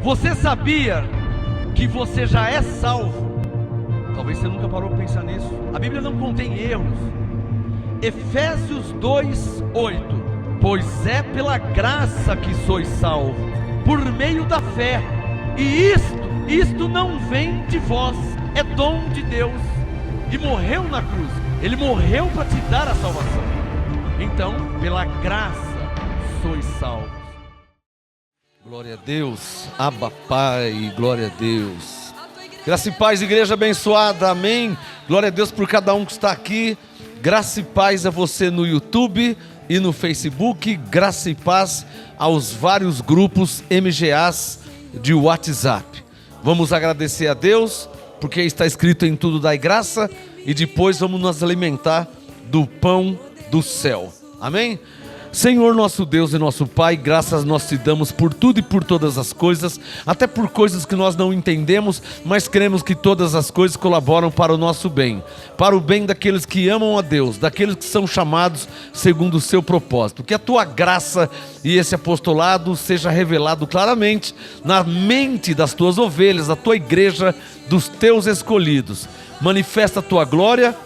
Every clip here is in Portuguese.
Você sabia que você já é salvo? Talvez você nunca parou para pensar nisso. A Bíblia não contém erros. Efésios 2:8. Pois é pela graça que sois salvos, por meio da fé. E isto não vem de vós, é dom de Deus. E morreu na cruz. Ele morreu para te dar a salvação. Então, pela graça sois salvos. Glória a Deus, Abba Pai, glória a Deus. Graça e paz, igreja abençoada, amém. Glória a Deus por cada um que está aqui. Graça e paz a você no YouTube e no Facebook. Graça e paz aos vários grupos MGAs de WhatsApp. Vamos agradecer a Deus, porque está escrito em tudo dai graça. E depois vamos nos alimentar do pão do céu, amém? Senhor nosso Deus e nosso Pai, graças nós te damos por tudo e por todas as coisas, até por coisas que nós não entendemos, mas cremos que todas as coisas colaboram para o nosso bem, para o bem daqueles que amam a Deus, daqueles que são chamados segundo o seu propósito. Que a tua graça e esse apostolado seja revelado claramente na mente das tuas ovelhas, da tua igreja, dos teus escolhidos. Manifesta a tua glória.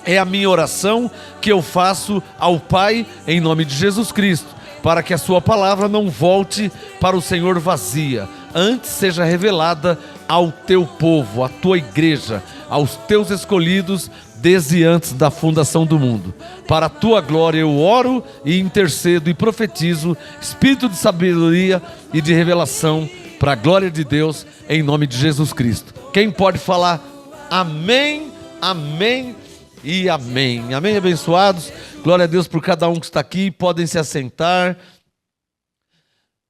É a minha oração que eu faço ao Pai em nome de Jesus Cristo, para que a sua palavra não volte para o Senhor vazia, antes seja revelada ao teu povo, à tua igreja, aos teus escolhidos desde antes da fundação do mundo. Para a tua glória eu oro e intercedo e profetizo espírito de sabedoria e de revelação para a glória de Deus em nome de Jesus Cristo. Quem pode falar amém, amém e amém, amém, abençoados. Glória a Deus por cada um que está aqui. Podem se assentar.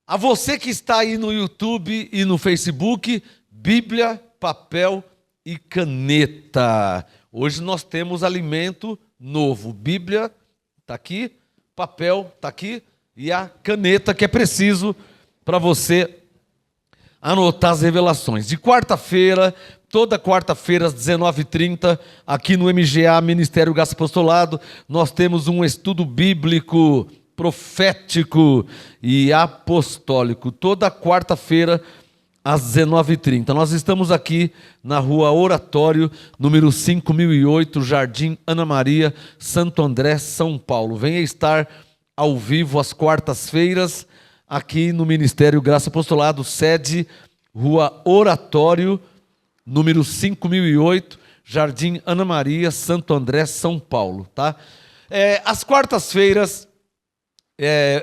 A você que está aí no YouTube e no Facebook, Bíblia, papel e caneta. Hoje nós temos alimento novo. Bíblia está aqui, papel está aqui e a caneta que é preciso para você anotar as revelações. De quarta-feira, toda quarta-feira às 19h30, aqui no MGA, Ministério Graça e Apostolado, nós temos um estudo bíblico, profético e apostólico. Toda quarta-feira às 19h30. Nós estamos aqui na Rua Oratório, número 5008, Jardim Ana Maria, Santo André, São Paulo. Venha estar ao vivo às quartas-feiras, aqui no Ministério Graça e Apostolado, sede Rua Oratório, número 5008, Jardim Ana Maria, Santo André, São Paulo, tá? Às quartas-feiras,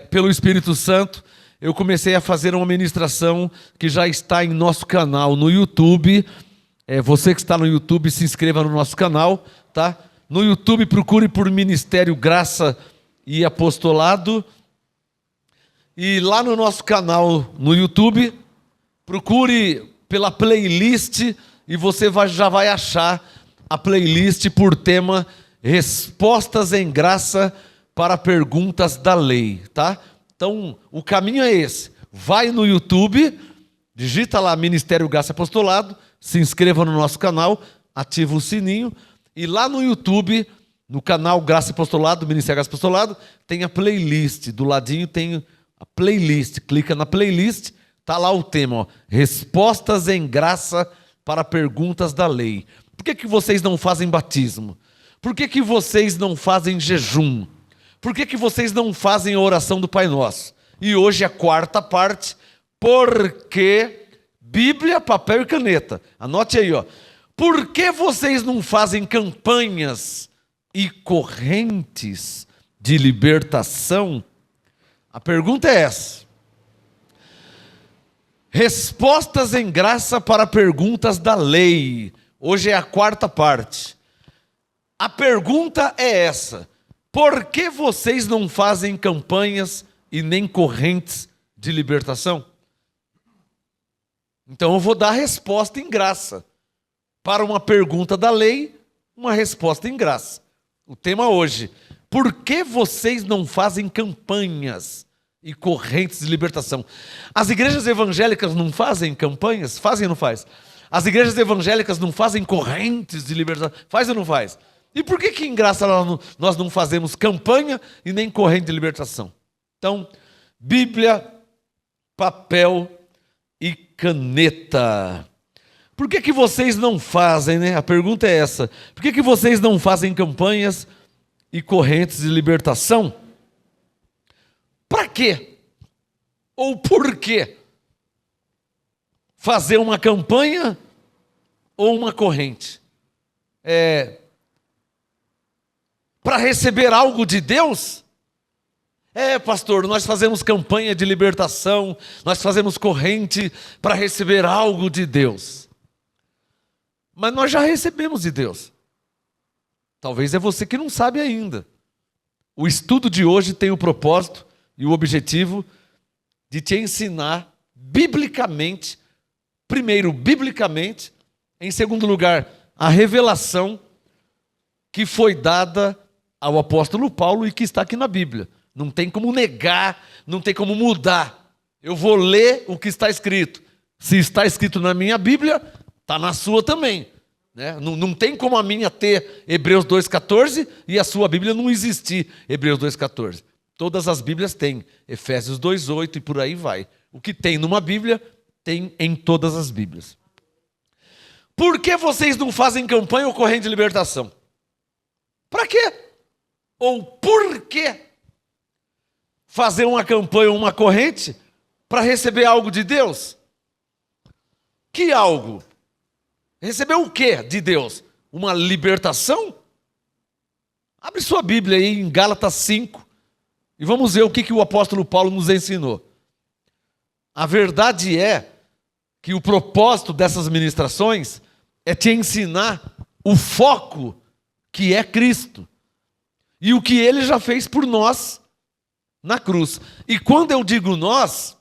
pelo Espírito Santo, eu comecei a fazer uma ministração que já está em nosso canal no YouTube. Você que está no YouTube, se inscreva no nosso canal, tá? No YouTube, procure por Ministério Graça e Apostolado. E lá no nosso canal no YouTube, procure pela playlist e você já vai achar a playlist por tema Respostas em Graça para Perguntas da Lei, tá? Então, o caminho é esse. Vai no YouTube, digita lá Ministério Graça e Apostolado, se inscreva no nosso canal, ativa o sininho e lá no YouTube, no canal Graça e Apostolado, Ministério Graça e Apostolado, tem a playlist. Do ladinho tem a playlist, clica na playlist, está lá o tema, ó, Respostas em Graça para Perguntas da Lei. Por que vocês não fazem batismo? Por que vocês não fazem jejum? Por que vocês não fazem a oração do Pai Nosso? E hoje a quarta parte, porque Bíblia, papel e caneta. Anote aí, ó. Por que vocês não fazem campanhas e correntes de libertação? A pergunta é essa. Respostas em graça para perguntas da lei. Hoje é a quarta parte. A pergunta é essa. Por que vocês não fazem campanhas e nem correntes de libertação? Então eu vou dar a resposta em graça. Para uma pergunta da lei, uma resposta em graça. O tema hoje. Por que vocês não fazem campanhas e correntes de libertação? As igrejas evangélicas não fazem campanhas? Fazem ou não faz? As igrejas evangélicas não fazem correntes de libertação? Faz ou não faz? E por que em graça nós não fazemos campanha e nem corrente de libertação? Então, Bíblia, papel e caneta. Por que vocês não fazem, né? A pergunta é essa. Por que vocês não fazem campanhas e correntes de libertação? Para quê? Ou por quê? Fazer uma campanha ou uma corrente? Para receber algo de Deus? Pastor, nós fazemos campanha de libertação, nós fazemos corrente para receber algo de Deus. Mas nós já recebemos de Deus. Talvez é você que não sabe ainda. O estudo de hoje tem o propósito e o objetivo de te ensinar biblicamente, primeiro, biblicamente, em segundo lugar, a revelação que foi dada ao apóstolo Paulo e que está aqui na Bíblia. Não tem como negar, não tem como mudar. Eu vou ler o que está escrito. Se está escrito na minha Bíblia, está na sua também. Né? Não tem como a minha ter Hebreus 2,14 e a sua Bíblia não existir Hebreus 2,14. Todas as Bíblias têm Efésios 2,8 e por aí vai. O que tem numa Bíblia, tem em todas as Bíblias. Por que vocês não fazem campanha ou corrente de libertação? Para quê? Ou por quê fazer uma campanha ou uma corrente para receber algo de Deus? Que algo? Receber o que de Deus? Uma libertação? Abre sua Bíblia aí em Gálatas 5 e vamos ver o que o apóstolo Paulo nos ensinou. A verdade é que o propósito dessas ministrações é te ensinar o foco que é Cristo e o que Ele já fez por nós na cruz. E quando eu digo nós,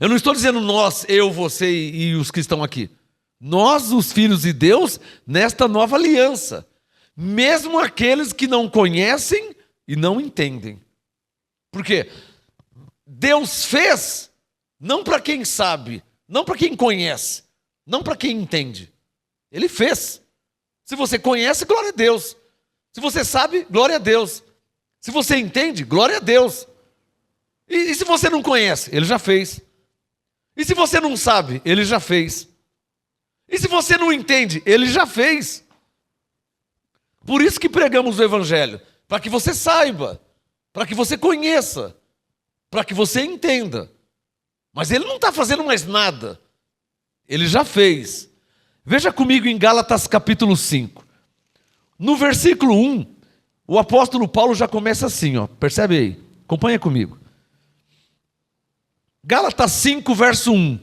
eu não estou dizendo nós, eu, você e os que estão aqui. Nós, os filhos de Deus, nesta nova aliança. Mesmo aqueles que não conhecem e não entendem. Por quê? Deus fez não para quem sabe, não para quem conhece, não para quem entende. Ele fez. Se você conhece, glória a Deus. Se você sabe, glória a Deus. Se você entende, glória a Deus. E se você não conhece, Ele já fez. E se você não sabe, Ele já fez. E se você não entende, Ele já fez. Por isso que pregamos o Evangelho. Para que você saiba. Para que você conheça. Para que você entenda. Mas Ele não está fazendo mais nada. Ele já fez. Veja comigo em Gálatas capítulo 5. No versículo 1, o apóstolo Paulo já começa assim, ó. Percebe aí? Acompanha comigo. Gálatas 5, verso 1.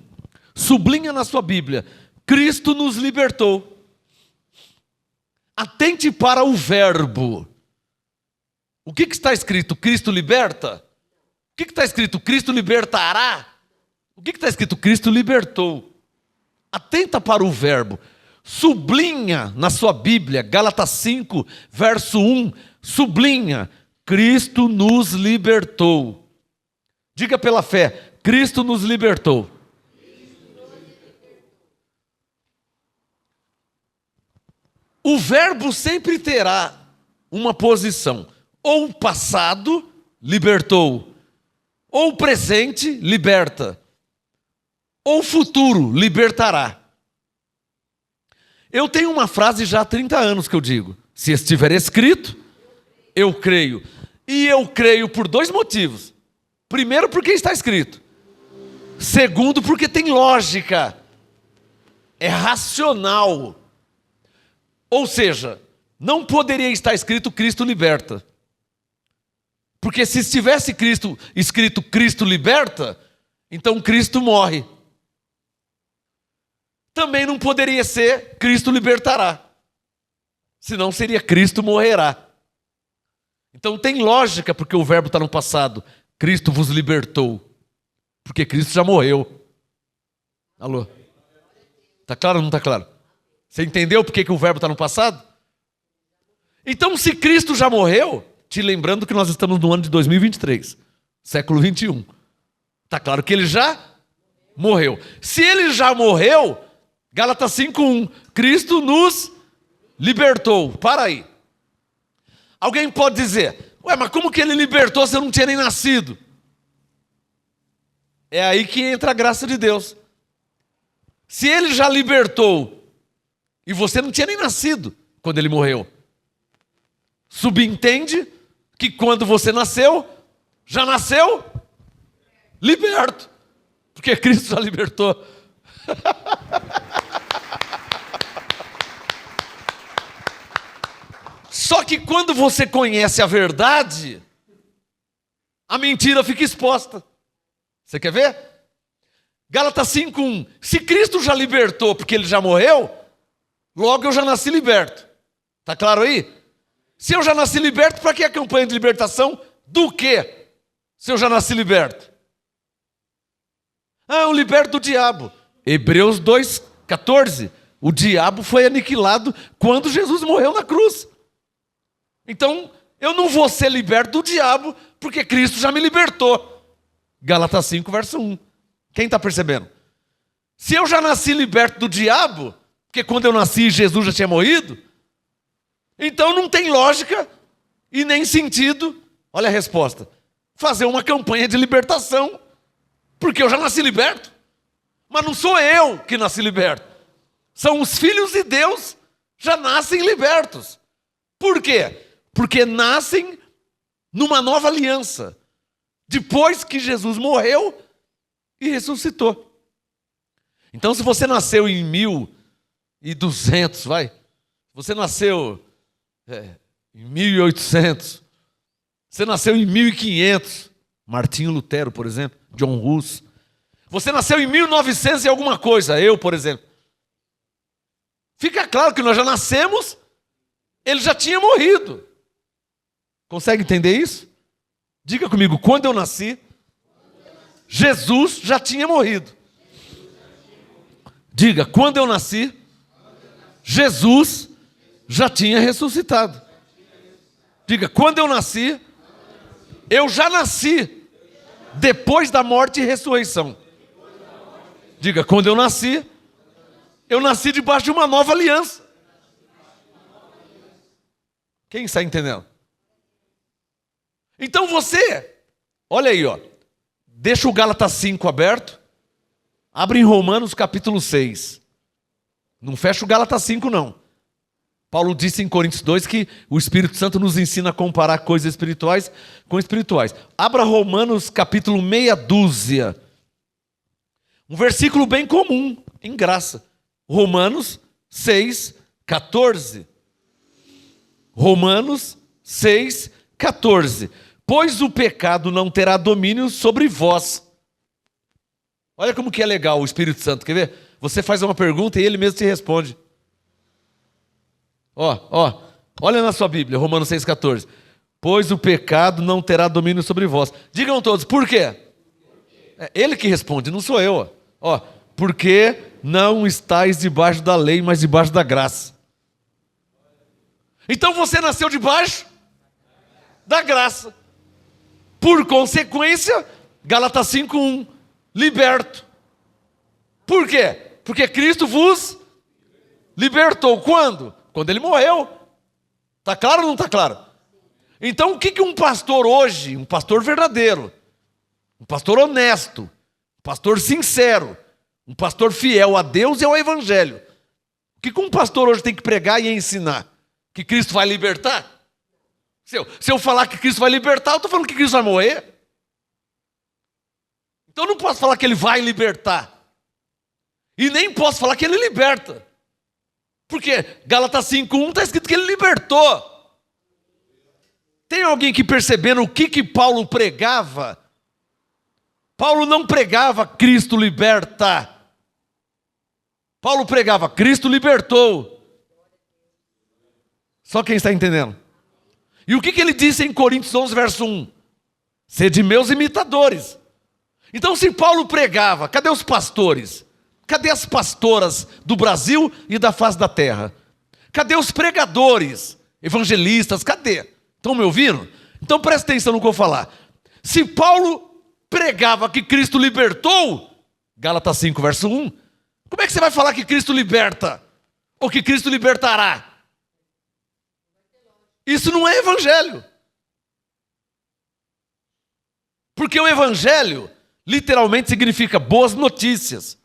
Sublinha na sua Bíblia. Cristo nos libertou. Atente para o verbo. O que está escrito? Cristo liberta? O que está escrito? Cristo libertará? O que está escrito? Cristo libertou. Atenta para o verbo. Sublinha na sua Bíblia, Gálatas 5, verso 1. Sublinha. Cristo nos libertou. Diga pela fé. Cristo nos libertou. O verbo sempre terá uma posição. Ou passado, libertou. Ou presente, liberta. Ou futuro, libertará. Eu tenho uma frase já há 30 anos que eu digo. Se estiver escrito, eu creio. E eu creio por dois motivos. Primeiro, porque está escrito. Segundo, porque tem lógica. É racional. Ou seja, não poderia estar escrito Cristo liberta. Porque se estivesse escrito Cristo liberta, então Cristo morre. Também não poderia ser Cristo libertará. Senão seria Cristo morrerá. Então tem lógica porque o verbo está no passado. Cristo vos libertou. Porque Cristo já morreu. Alô? Está claro ou não está claro? Você entendeu por que o verbo está no passado? Então, se Cristo já morreu, te lembrando que nós estamos no ano de 2023, século 21. Está claro que Ele já morreu. Se Ele já morreu, Gálatas 5:1, Cristo nos libertou. Para aí. Alguém pode dizer, ué, mas como que Ele libertou se eu não tinha nem nascido? É aí que entra a graça de Deus. Se ele já libertou, e você não tinha nem nascido quando ele morreu, subentende que quando você nasceu, já nasceu liberto, porque Cristo já libertou. Só que quando você conhece a verdade, a mentira fica exposta. Você quer ver? Gálatas 5:1. Se Cristo já libertou porque ele já morreu, logo eu já nasci liberto. Tá claro aí? Se eu já nasci liberto, para que a campanha de libertação? Do quê? Se eu já nasci liberto. Eu liberto do diabo. Hebreus 2:14. O diabo foi aniquilado quando Jesus morreu na cruz. Então, eu não vou ser liberto do diabo, porque Cristo já me libertou. Gálatas 5, verso 1. Quem está percebendo? Se eu já nasci liberto do diabo, porque quando eu nasci Jesus já tinha morrido, então não tem lógica e nem sentido, olha a resposta, fazer uma campanha de libertação, porque eu já nasci liberto. Mas não sou eu que nasci liberto. São os filhos de Deus já nascem libertos. Por quê? Porque nascem numa nova aliança, depois que Jesus morreu e ressuscitou. Então, se você nasceu em 1200, você nasceu em 1800, você nasceu em 1500, Martinho Lutero, por exemplo, John Hus, você nasceu em 1900 e alguma coisa, eu, por exemplo. Fica claro que nós já nascemos, ele já tinha morrido. Consegue entender isso? Diga comigo, quando eu nasci, Jesus já tinha morrido. Diga, quando eu nasci, Jesus já tinha ressuscitado. Diga, quando eu nasci, eu já nasci depois da morte e ressurreição. Diga, quando eu nasci debaixo de uma nova aliança. Quem está entendendo? Então você, olha aí, deixa o Gálatas 5 aberto, abre em Romanos capítulo 6. Não fecha o Gálatas 5 não. Paulo disse em Coríntios 2 que o Espírito Santo nos ensina a comparar coisas espirituais com espirituais. Abra Romanos capítulo meia dúzia. Um versículo bem comum, em graça. Romanos 6:14. Romanos 6:14. Pois o pecado não terá domínio sobre vós. Olha como que é legal o Espírito Santo, quer ver? Você faz uma pergunta e ele mesmo te responde. Olha na sua Bíblia, Romanos 6:14. Pois o pecado não terá domínio sobre vós. Digam todos, por quê? É ele que responde, não sou eu. Porque não estáis debaixo da lei, mas debaixo da graça. Então você nasceu debaixo da graça. Por consequência, Gálatas 5:1, liberto. Por quê? Porque Cristo vos libertou. Quando? Quando ele morreu. Está claro ou não está claro? Então o que um pastor hoje, um pastor verdadeiro, um pastor honesto, um pastor sincero, um pastor fiel a Deus e ao Evangelho, o que um pastor hoje tem que pregar e ensinar? Que Cristo vai libertar? Se eu falar que Cristo vai libertar, eu estou falando que Cristo vai morrer. Então eu não posso falar que ele vai libertar. E nem posso falar que ele liberta. Porque Gálatas 5:1 está escrito que ele libertou. Tem alguém que percebendo o que Paulo pregava? Paulo não pregava Cristo liberta. Paulo pregava Cristo libertou. Só quem está entendendo? E o que ele disse em Coríntios 11, verso 1? Sede meus imitadores. Então se Paulo pregava, cadê os pastores? Cadê as pastoras do Brasil e da face da terra? Cadê os pregadores, evangelistas, cadê? Estão me ouvindo? Então presta atenção no que eu vou falar. Se Paulo pregava que Cristo libertou, Gálatas 5, verso 1, como é que você vai falar que Cristo liberta? Ou que Cristo libertará? Isso não é evangelho. Porque o evangelho literalmente significa boas notícias.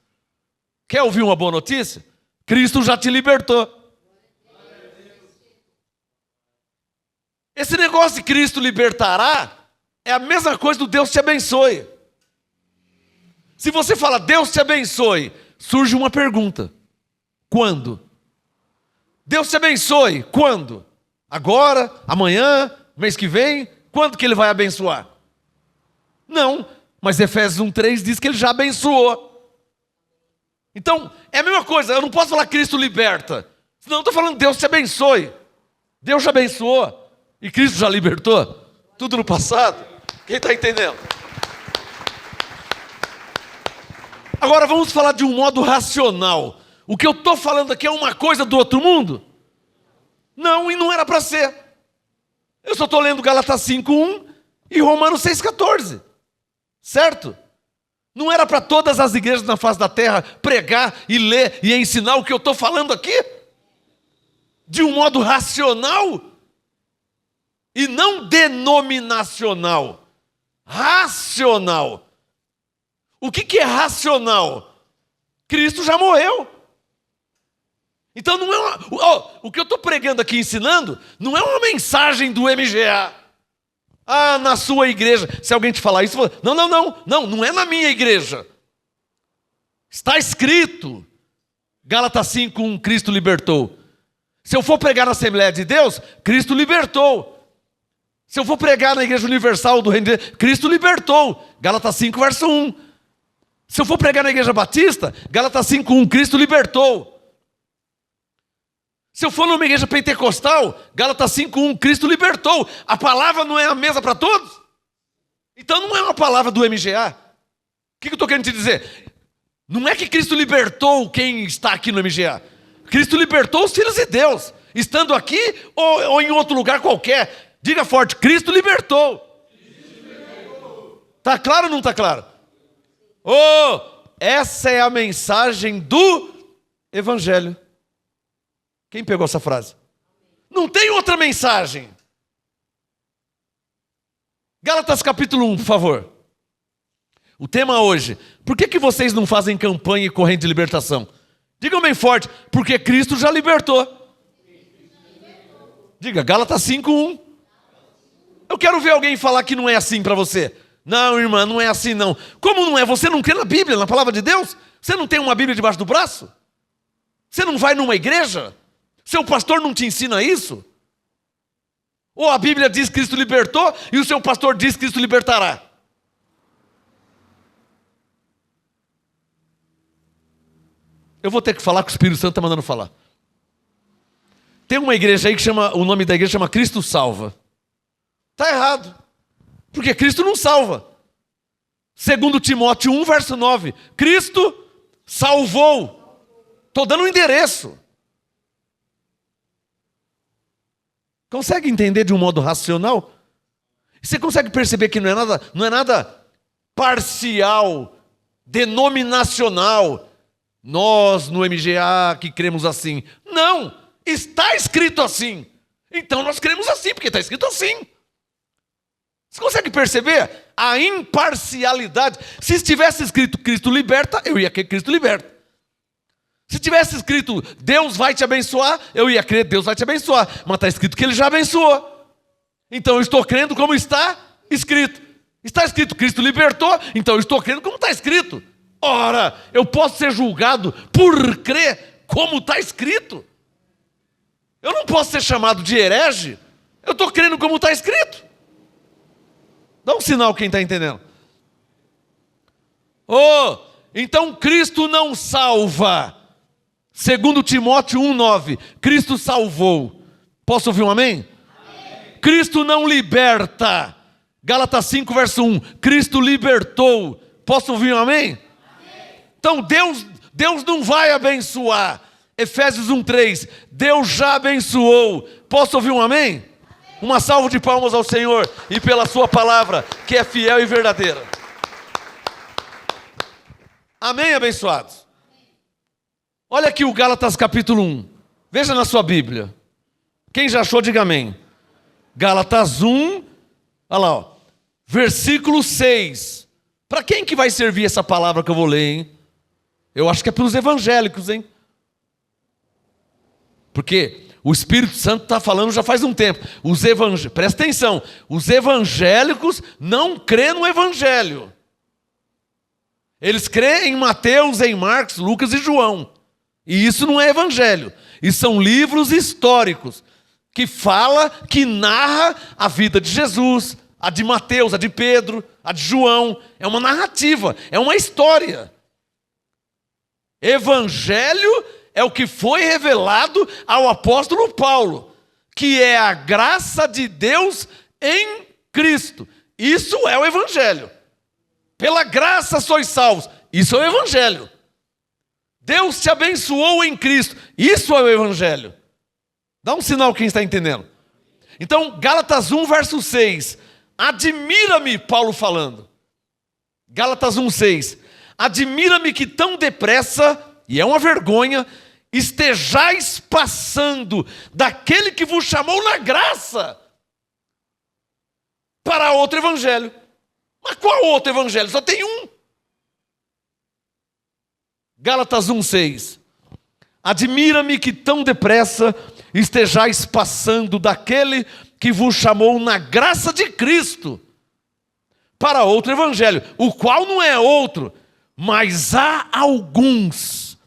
Quer ouvir uma boa notícia? Cristo já te libertou. Esse negócio de Cristo libertará é a mesma coisa do Deus te abençoe. Se você fala Deus te abençoe, surge uma pergunta: quando? Deus te abençoe, quando? Agora? Amanhã? Mês que vem? Quando que Ele vai abençoar? Não, mas Efésios 1:3 diz que Ele já abençoou. Então, é a mesma coisa, eu não posso falar Cristo liberta. Senão eu estou falando Deus te abençoe. Deus já abençoou e Cristo já libertou. Tudo no passado. Quem está entendendo? Agora vamos falar de um modo racional. O que eu estou falando aqui é uma coisa do outro mundo? Não, e não era para ser. Eu só estou lendo Gálatas 5:1 e Romanos 6:14. Certo? Não era para todas as igrejas na face da terra pregar e ler e ensinar o que eu estou falando aqui? De um modo racional e não denominacional. Racional. O que é racional? Cristo já morreu. Então não é o que eu estou pregando aqui, ensinando, não é uma mensagem do MGA. Ah, na sua igreja. Se alguém te falar isso, não é na minha igreja. Está escrito. Gálatas 5:1, Cristo libertou. Se eu for pregar na Assembleia de Deus, Cristo libertou. Se eu for pregar na Igreja Universal do Reino de Deus, Cristo libertou. Gálatas 5:1. Se eu for pregar na Igreja Batista, Gálatas 5:1, Cristo libertou. Se eu for numa igreja pentecostal, Gálatas 5:1, Cristo libertou. A palavra não é a mesma para todos? Então não é uma palavra do MGA. O que eu estou querendo te dizer? Não é que Cristo libertou quem está aqui no MGA. Cristo libertou os filhos de Deus, estando aqui ou em outro lugar qualquer. Diga forte, Cristo libertou. Está claro ou não está claro? Oh, essa é a mensagem do Evangelho. Quem pegou essa frase? Não tem outra mensagem. Gálatas capítulo 1, por favor. O tema hoje: por que vocês não fazem campanha e corrente de libertação? Digam bem forte: porque Cristo já libertou. Diga, Gálatas 5:1. Eu quero ver alguém falar que não é assim para você. Não, irmã, não é assim não. Como não é? Você não crê na Bíblia, na palavra de Deus? Você não tem uma Bíblia debaixo do braço? Você não vai numa igreja? Seu pastor não te ensina isso? Ou a Bíblia diz que Cristo libertou e o seu pastor diz que Cristo libertará? Eu vou ter que falar que o Espírito Santo está mandando falar. Tem uma igreja aí que chama, o nome da igreja chama Cristo Salva. Está errado. Porque Cristo não salva. 2 Timóteo 1, verso 9. Cristo salvou. Estou dando um endereço. Consegue entender de um modo racional? Você consegue perceber que não é nada parcial, denominacional. Nós no MGA que cremos assim. Não, está escrito assim. Então nós cremos assim, porque está escrito assim. Você consegue perceber a imparcialidade? Se estivesse escrito Cristo liberta, eu ia crer que Cristo liberta. Se tivesse escrito Deus vai te abençoar, eu ia crer Deus vai te abençoar. Mas está escrito que Ele já abençoou. Então eu estou crendo como está escrito. Está escrito Cristo libertou, então eu estou crendo como está escrito. Ora, eu posso ser julgado por crer como está escrito. Eu não posso ser chamado de herege. Eu estou crendo como está escrito. Dá um sinal quem está entendendo. Oh, então Cristo não salva. 2 Timóteo 1,9. Cristo salvou. Posso ouvir um amém? Amém? Cristo não liberta. Gálatas 5, verso 1. Cristo libertou. Posso ouvir um amém? Amém? Então Deus não vai abençoar. Efésios 1:3. Deus já abençoou. Posso ouvir um amém? Amém? Uma salva de palmas ao Senhor e pela sua palavra, que é fiel e verdadeira. Amém, abençoados? Olha aqui o Gálatas capítulo 1. Veja na sua Bíblia. Quem já achou, diga amém. Gálatas 1, olha lá, ó, versículo 6. Para quem que vai servir essa palavra que eu vou ler, hein? Eu acho que é para os evangélicos, hein? Porque o Espírito Santo está falando já faz um tempo. Presta atenção, os evangélicos não crêem no Evangelho. Eles creem em Mateus, em Marcos, Lucas e João. E isso não é Evangelho. Isso são livros históricos que narra a vida de Jesus, a de Mateus, a de Pedro, a de João. É uma narrativa, é uma história. Evangelho é o que foi revelado ao apóstolo Paulo, que é a graça de Deus em Cristo. Isso é o Evangelho. Pela graça sois salvos. Isso é o Evangelho. Deus te abençoou em Cristo. Isso é o Evangelho. Dá um sinal quem está entendendo. Então, Gálatas 1, verso 6. Admira-me, Paulo falando. Gálatas 1, 6. Admira-me que tão depressa, e é uma vergonha, estejais passando daquele que vos chamou na graça para outro evangelho. Mas qual outro evangelho? Só tem um. Gálatas 1,6. Admira-me que tão depressa estejais passando daquele que vos chamou na graça de Cristo para outro evangelho, o qual não é outro, mas há alguns.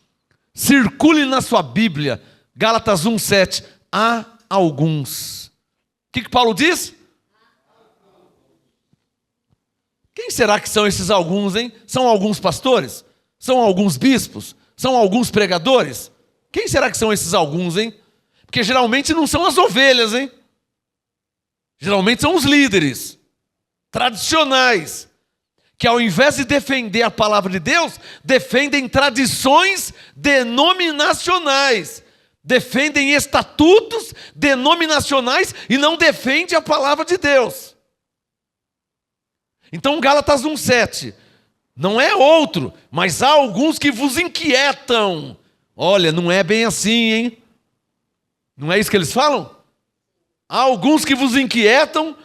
Circule na sua Bíblia, Gálatas 1,7. Há alguns. O que Paulo diz? Quem será que são esses alguns, hein? São alguns pastores? São alguns bispos? São alguns pregadores? Quem será que são esses alguns, hein? Porque geralmente não são as ovelhas, hein? Geralmente são os líderes tradicionais, que ao invés de defender a palavra de Deus, defendem tradições denominacionais, defendem estatutos denominacionais e não defendem a palavra de Deus. Então Gálatas 1,7, não é outro, mas há alguns que vos inquietam. Olha, não é bem assim, hein? Não é isso que eles falam? Há alguns que vos inquietam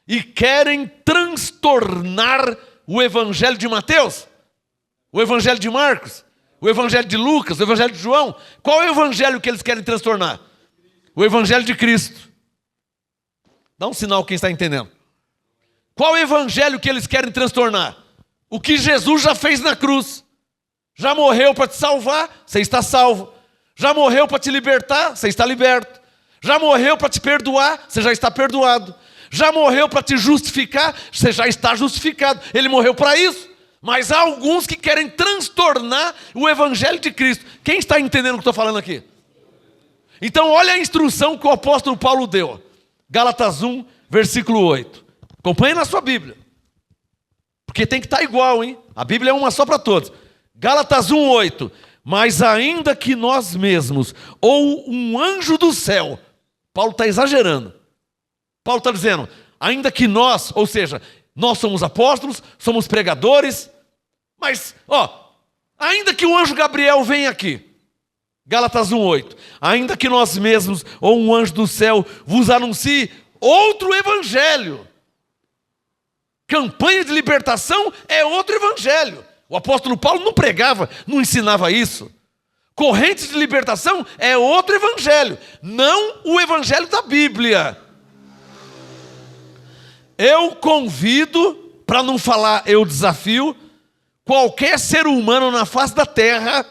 e querem transtornar o evangelho de Mateus, o evangelho de Marcos, o evangelho de Lucas, o evangelho de João. Qual é o evangelho que eles querem transtornar? O evangelho de Cristo. Dá um sinal quem está entendendo. Qual é o evangelho que eles querem transtornar? O que Jesus já fez na cruz. Já morreu para te salvar, você está salvo. Já morreu para te libertar, você está liberto. Já morreu para te perdoar, você já está perdoado. Já morreu para te justificar, você já está justificado. Ele morreu para isso. Mas há alguns que querem transtornar o evangelho de Cristo. Quem está entendendo o que estou falando aqui? Então olha a instrução que o apóstolo Paulo deu. Gálatas 1, versículo 8. Acompanhe na sua Bíblia. Porque tem que estar igual, hein? A Bíblia é uma só para todos. Gálatas 1, 8. Mas ainda que nós mesmos, ou um anjo do céu, Paulo está exagerando. Paulo está dizendo, ainda que nós, ou seja, nós somos apóstolos, somos pregadores, mas, ainda que o anjo Gabriel venha aqui, Gálatas 1,8, ainda que nós mesmos, ou um anjo do céu, vos anuncie outro evangelho. Campanha de libertação é outro evangelho. O apóstolo Paulo não pregava, não ensinava isso. Correntes de libertação é outro evangelho, não o evangelho da Bíblia. Eu convido, para não falar eu desafio, qualquer ser humano na face da terra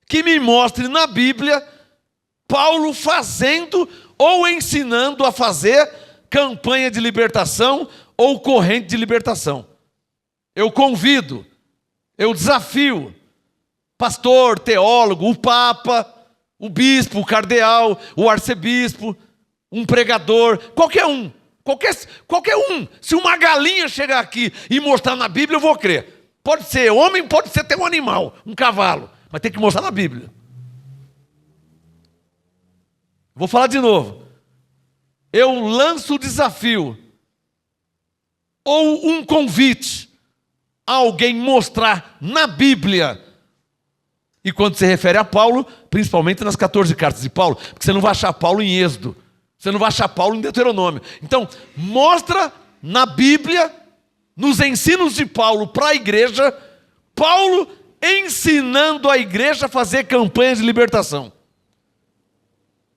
que me mostre na Bíblia Paulo fazendo ou ensinando a fazer campanha de libertação ou corrente de libertação. Eu convido, eu desafio, pastor, teólogo, o papa, o bispo, o cardeal, o arcebispo, um pregador, qualquer um. Qualquer um. Se uma galinha chegar aqui e mostrar na Bíblia, eu vou crer. Pode ser homem, pode ser até um animal, um cavalo, mas tem que mostrar na Bíblia. Vou falar de novo. Eu lanço o desafio ou um convite a alguém mostrar na Bíblia. E quando se refere a Paulo, principalmente nas 14 cartas de Paulo, porque você não vai achar Paulo em Êxodo. Você não vai achar Paulo em Deuteronômio. Então, mostra na Bíblia nos ensinos de Paulo para a igreja, Paulo ensinando a igreja a fazer campanhas de libertação,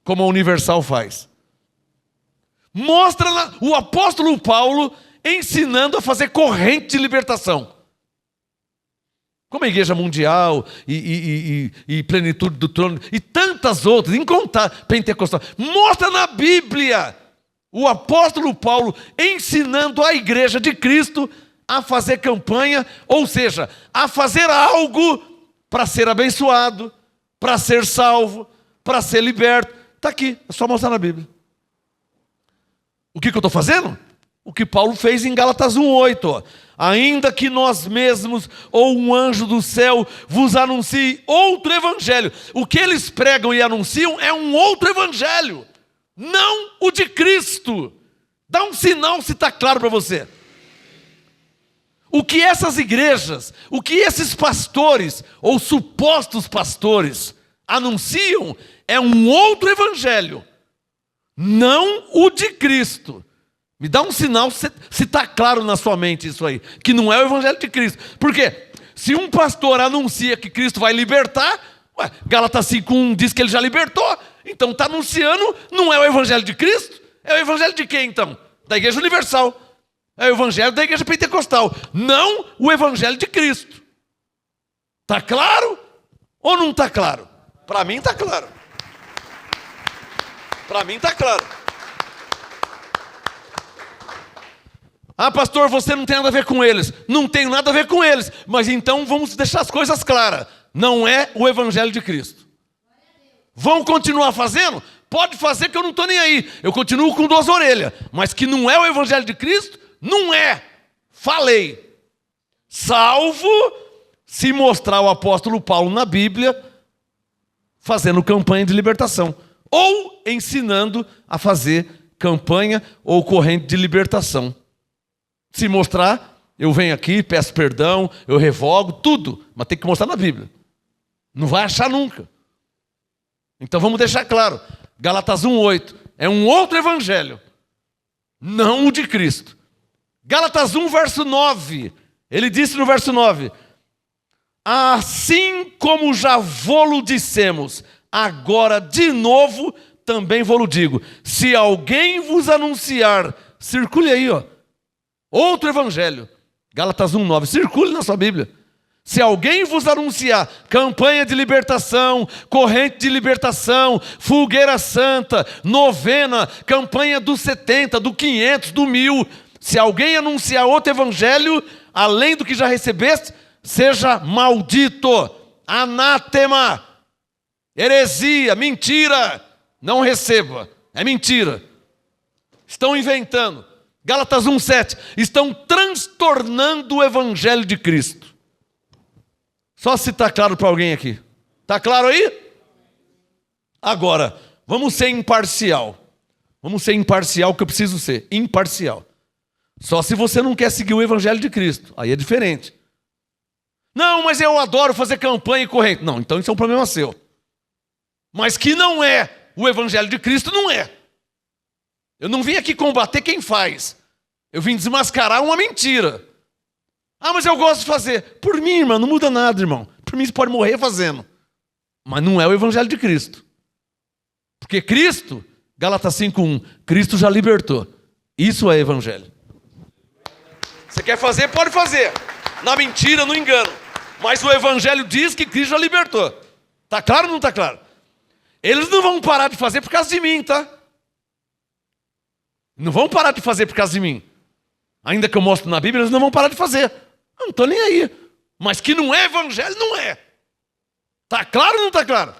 como a Universal faz. Mostra o apóstolo Paulo ensinando a fazer corrente de libertação, como a Igreja Mundial e Plenitude do Trono e tantas outras, incontáveis, Pentecostal. Mostra na Bíblia o apóstolo Paulo ensinando a igreja de Cristo a fazer campanha, ou seja, a fazer algo para ser abençoado, para ser salvo, para ser liberto. Está aqui, é só mostrar na Bíblia. O que eu estou fazendo? O que Paulo fez em Gálatas 1:8, ó. Ainda que nós mesmos ou um anjo do céu vos anuncie outro evangelho. O que eles pregam e anunciam é um outro evangelho, não o de Cristo. Dá um sinal se está claro para você. O que essas igrejas, o que esses pastores ou supostos pastores anunciam é um outro evangelho, não o de Cristo. Me dá um sinal se está claro na sua mente isso aí, que não é o evangelho de Cristo. Por quê? Se um pastor anuncia que Cristo vai libertar, Gálatas 5:1 diz que ele já libertou, então está anunciando, não é o evangelho de Cristo? É o evangelho de quem então? Da Igreja Universal. É o evangelho da Igreja Pentecostal, não o evangelho de Cristo. Está claro ou não está claro? Para mim está claro. Para mim está claro. Ah, pastor, você não tem nada a ver com eles. Não tenho nada a ver com eles. Mas então vamos deixar as coisas claras. Não é o evangelho de Cristo. Vão continuar fazendo? Pode fazer que eu não estou nem aí. Eu continuo com 2 orelhas. Mas que não é o evangelho de Cristo? Não é. Falei. Salvo se mostrar o apóstolo Paulo na Bíblia fazendo campanha de libertação. Ou ensinando a fazer campanha ou corrente de libertação. Se mostrar, eu venho aqui, peço perdão, eu revogo, tudo. Mas tem que mostrar na Bíblia. Não vai achar nunca. Então vamos deixar claro. Gálatas 1:8 é um outro evangelho, não o de Cristo. Gálatas 1, verso 9. Ele disse no verso 9: assim como já vô-lo dissemos, agora de novo também vô-lo digo. Se alguém vos anunciar, circule aí, ó. Outro evangelho, Gálatas 1:9, circule na sua Bíblia. Se alguém vos anunciar campanha de libertação, corrente de libertação, fogueira santa, novena, campanha dos 70, do 500, do 1000, se alguém anunciar outro evangelho, além do que já recebeste, seja maldito, anátema, heresia, mentira, não receba, é mentira. Estão inventando. Gálatas 1:7, estão transtornando o evangelho de Cristo. Só se está claro para alguém aqui. Está claro aí? Agora, vamos ser imparcial. Vamos ser imparcial, que eu preciso ser imparcial. Só se você não quer seguir o evangelho de Cristo. Aí é diferente. Não, mas eu adoro fazer campanha e corrente. Não, então isso é um problema seu. Mas que não é o evangelho de Cristo, não é. Eu não vim aqui combater quem faz. Eu vim desmascarar uma mentira. Ah, mas eu gosto de fazer. Por mim, irmão, não muda nada, irmão. Por mim, você pode morrer fazendo. Mas não é o evangelho de Cristo. Porque Cristo, Gálatas 5:1, Cristo já libertou. Isso é evangelho. Você quer fazer, pode fazer. Na mentira, no engano. Mas o evangelho diz que Cristo já libertou. Está claro ou não está claro? Eles não vão parar de fazer por causa de mim, tá? Não vão parar de fazer por causa de mim. Ainda que eu mostre na Bíblia, eles não vão parar de fazer. Eu não estou nem aí. Mas que não é evangelho, não é. Está claro ou não está claro?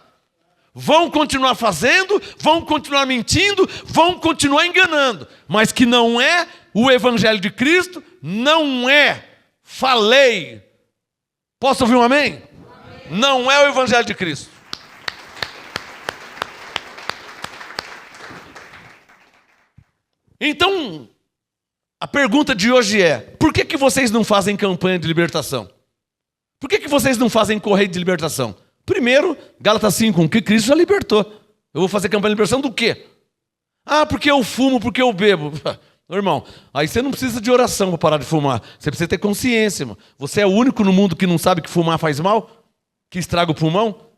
Vão continuar fazendo, vão continuar mentindo, vão continuar enganando. Mas que não é o evangelho de Cristo, não é. Falei. Posso ouvir um amém? Amém. Não é o evangelho de Cristo. Então, a pergunta de hoje é: por que vocês não fazem campanha de libertação? Por que vocês não fazem correio de libertação? Primeiro, Gálatas 5:1, que Cristo já libertou. Eu vou fazer campanha de libertação do quê? Ah, porque eu fumo, porque eu bebo. Irmão, aí você não precisa de oração para parar de fumar. Você precisa ter consciência, irmão. Você é o único no mundo que não sabe que fumar faz mal? Que estraga o pulmão?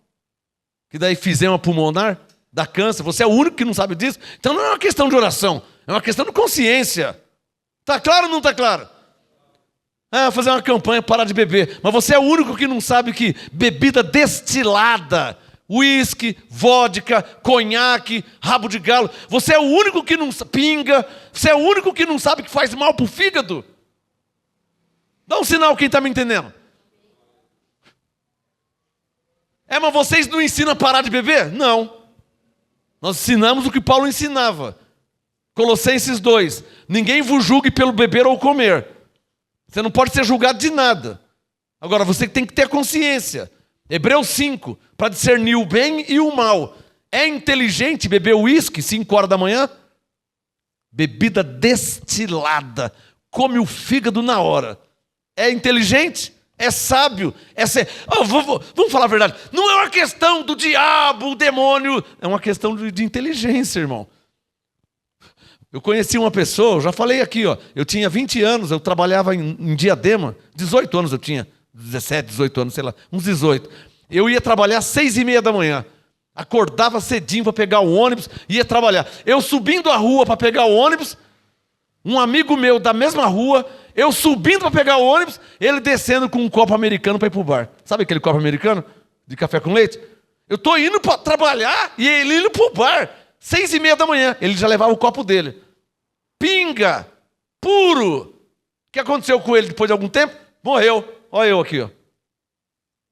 Que dá efizema pulmonar? Dá câncer? Você é o único que não sabe disso? Então não é uma questão de oração. É uma questão de consciência. Tá claro ou não tá claro? Fazer uma campanha, parar de beber. Mas você é o único que não sabe que bebida destilada, uísque, vodka, conhaque, rabo de galo, você é o único que não pinga, você é o único que não sabe que faz mal para o fígado. Dá um sinal quem está me entendendo. Mas vocês não ensinam a parar de beber? Não. Nós ensinamos o que Paulo ensinava. Colossenses 2. Ninguém vos julgue pelo beber ou comer. Você não pode ser julgado de nada. Agora, você tem que ter consciência. Hebreus 5, para discernir o bem e o mal. É inteligente beber uísque 5 horas da manhã? Bebida destilada. Come o fígado na hora. É inteligente? É sábio? Vamos falar a verdade. Não é uma questão do diabo, o demônio. É uma questão de inteligência, irmão. Eu conheci uma pessoa, eu já falei aqui, eu tinha 20 anos, eu trabalhava em Diadema, 18 anos eu tinha, 17, 18 anos, sei lá, uns 18. Eu ia trabalhar às 6h30 da manhã, acordava cedinho para pegar o ônibus, ia trabalhar. Eu subindo a rua para pegar o ônibus, um amigo meu da mesma rua, eu subindo para pegar o ônibus, ele descendo com um copo americano para ir para o bar. Sabe aquele copo americano de café com leite? Eu estou indo para trabalhar e ele indo para o bar. 6h30 da manhã, ele já levava o copo dele. Pinga, puro. O que aconteceu com ele depois de algum tempo? Morreu. Olha eu aqui,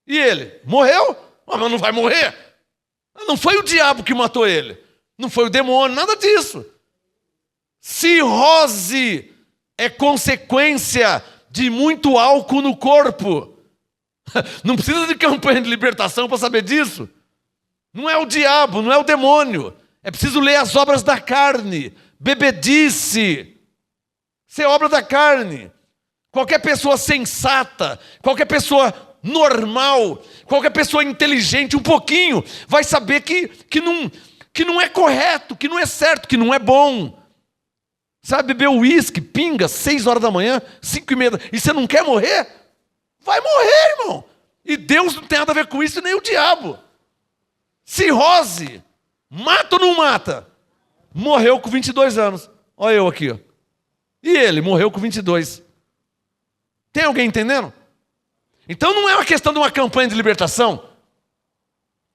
E ele? Morreu? Mas não vai morrer. Não foi o diabo que matou ele. Não foi o demônio, nada disso. Cirrose é consequência de muito álcool no corpo. Não precisa de campanha de libertação para saber disso. Não é o diabo, não é o demônio. É preciso ler as obras da carne. Bebedice. Isso é obra da carne. Qualquer pessoa sensata, qualquer pessoa normal, qualquer pessoa inteligente um pouquinho, vai saber que não é correto, que não é certo, que não é bom. Sabe, beber uísque, pinga, 6 horas da manhã, 5h30, e você não quer morrer? Vai morrer, irmão. E Deus não tem nada a ver com isso, nem o diabo. Cirrose. Mata ou não mata? Morreu com 22 anos. Olha eu aqui. E ele morreu com 22. Tem alguém entendendo? Então não é uma questão de uma campanha de libertação,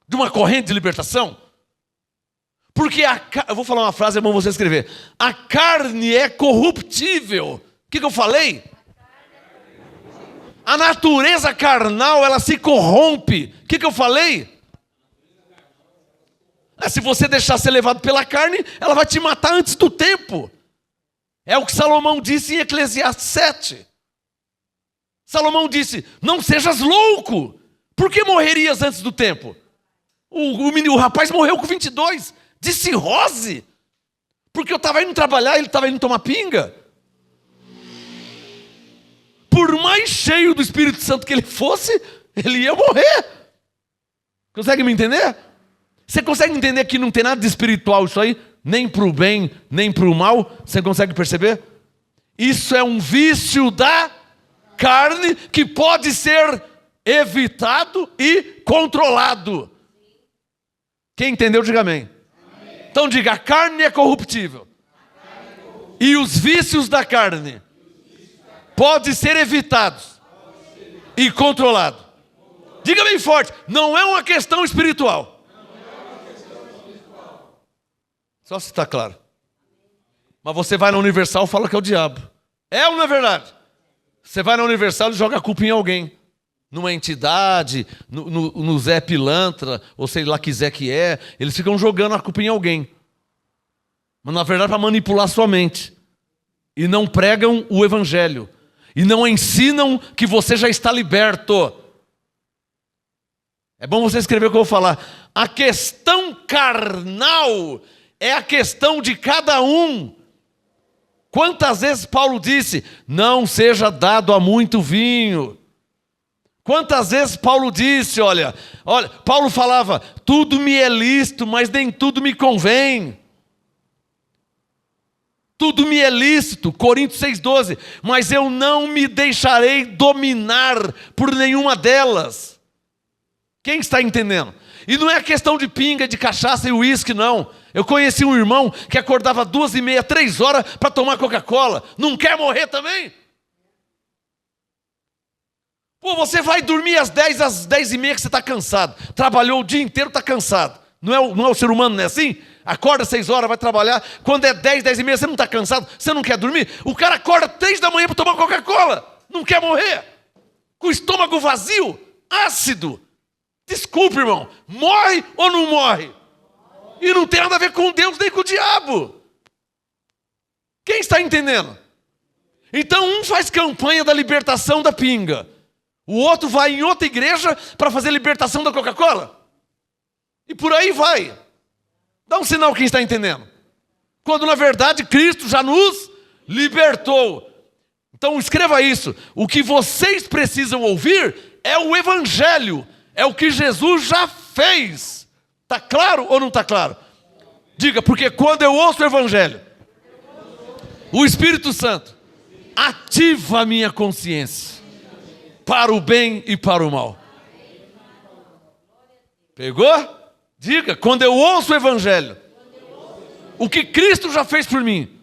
de uma corrente de libertação. Porque eu vou falar uma frase, é bom você escrever. A carne é corruptível. O que eu falei? A natureza carnal, ela se corrompe. O que eu falei? Se você deixar ser levado pela carne, ela vai te matar antes do tempo. É o que Salomão disse em Eclesiastes 7. Salomão disse, não sejas louco. Por que morrerias antes do tempo? O rapaz morreu com 22, de cirrose. Porque eu estava indo trabalhar, ele estava indo tomar pinga. Por mais cheio do Espírito Santo que ele fosse, ele ia morrer. Consegue me entender? Você consegue entender que não tem nada de espiritual isso aí? Nem para o bem, nem para o mal? Você consegue perceber? Isso é um vício da carne que pode ser evitado e controlado. Quem entendeu, diga amém. Então diga, a carne é corruptível. E os vícios da carne podem ser evitados e controlados. Diga bem forte, não é uma questão espiritual. Só se está claro. Mas você vai na Universal e fala que é o diabo. É ou não é verdade? Você vai na Universal e joga a culpa em alguém. Numa entidade, no Zé Pilantra, ou sei lá que Zé que é. Eles ficam jogando a culpa em alguém. Mas na verdade para manipular sua mente. E não pregam o evangelho. E não ensinam que você já está liberto. É bom você escrever o que eu vou falar. A questão carnal é a questão de cada um. Quantas vezes Paulo disse, não seja dado a muito vinho. Quantas vezes Paulo disse, olha, Paulo falava, tudo me é lícito, mas nem tudo me convém. Tudo me é lícito, Coríntios 6,12, mas eu não me deixarei dominar por nenhuma delas. Quem está entendendo? E não é questão de pinga, de cachaça e uísque, não. Eu conheci um irmão que acordava 2h30, 3 horas para tomar Coca-Cola. Não quer morrer também? Pô, você vai dormir às 10h30 que você está cansado. Trabalhou o dia inteiro, está cansado. Não é o ser humano, não é assim? Acorda 6 horas, vai trabalhar. Quando é 10h30, você não está cansado? Você não quer dormir? O cara acorda 3 da manhã para tomar Coca-Cola. Não quer morrer. Com o estômago vazio, ácido. Desculpe, irmão. Morre ou não morre? E não tem nada a ver com Deus nem com o diabo. Quem está entendendo? Então um faz campanha da libertação da pinga. O outro vai em outra igreja para fazer libertação da Coca-Cola. E por aí vai. Dá um sinal quem está entendendo. Quando na verdade Cristo já nos libertou. Então escreva isso. O que vocês precisam ouvir é o Evangelho. É o que Jesus já fez. Está claro ou não está claro? Diga, porque quando eu ouço o Evangelho, o Espírito Santo ativa a minha consciência para o bem e para o mal. Pegou? Diga, quando eu ouço o Evangelho, o que Cristo já fez por mim,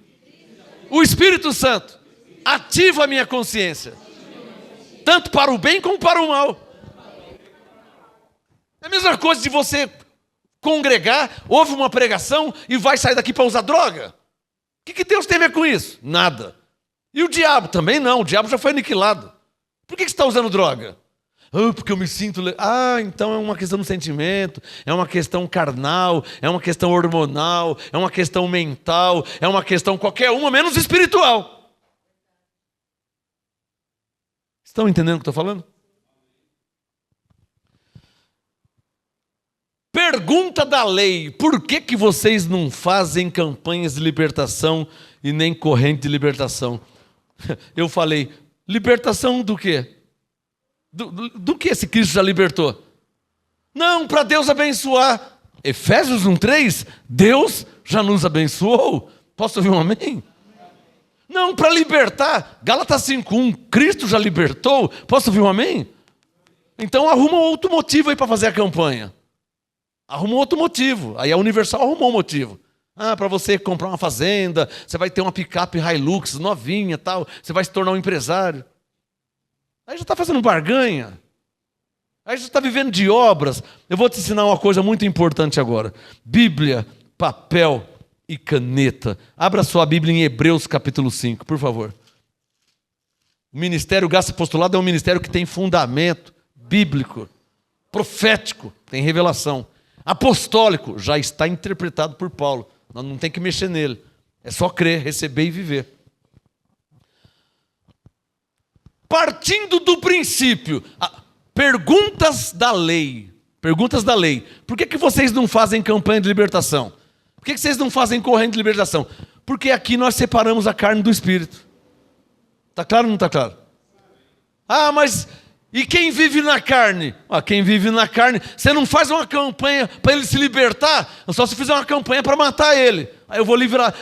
o Espírito Santo ativa a minha consciência, tanto para o bem como para o mal. É a mesma coisa de você congregar, ouve uma pregação e vai sair daqui para usar droga. O que Deus tem a ver com isso? Nada. E o diabo também não, o diabo já foi aniquilado. Por que você está usando droga? Porque eu me sinto... então é uma questão do sentimento, é uma questão carnal, é uma questão hormonal, é uma questão mental, é uma questão qualquer uma, menos espiritual. Estão entendendo o que eu estou falando? Pergunta da lei: por que vocês não fazem campanhas de libertação e nem corrente de libertação? Eu falei, libertação do quê? Do que esse Cristo já libertou? Não, para Deus abençoar. Efésios 1,3, Deus já nos abençoou. Posso ouvir um amém? Não, para libertar. Gálatas 5,1, Cristo já libertou. Posso ouvir um amém? Então arruma outro motivo aí para fazer a campanha. Arruma outro motivo. Aí a Universal arrumou um motivo. Para você comprar uma fazenda, você vai ter uma picape Hilux novinha, tal. Você vai se tornar um empresário. Aí já está fazendo barganha. Aí já está vivendo de obras. Eu vou te ensinar uma coisa muito importante agora. Bíblia, papel e caneta. Abra sua Bíblia em Hebreus capítulo 5, por favor. O ministério Graça Apostolado é um ministério que tem fundamento bíblico, profético, tem revelação. Apostólico, já está interpretado por Paulo. Nós não tem que mexer nele. É só crer, receber e viver. Partindo do princípio, perguntas da lei. Perguntas da lei. Por que vocês não fazem campanha de libertação? Por que vocês não fazem corrente de libertação? Porque aqui nós separamos a carne do espírito. Está claro ou não está claro? Mas... e quem vive na carne? Quem vive na carne, você não faz uma campanha para ele se libertar, só se fizer uma campanha para matar ele. Aí eu vou livrar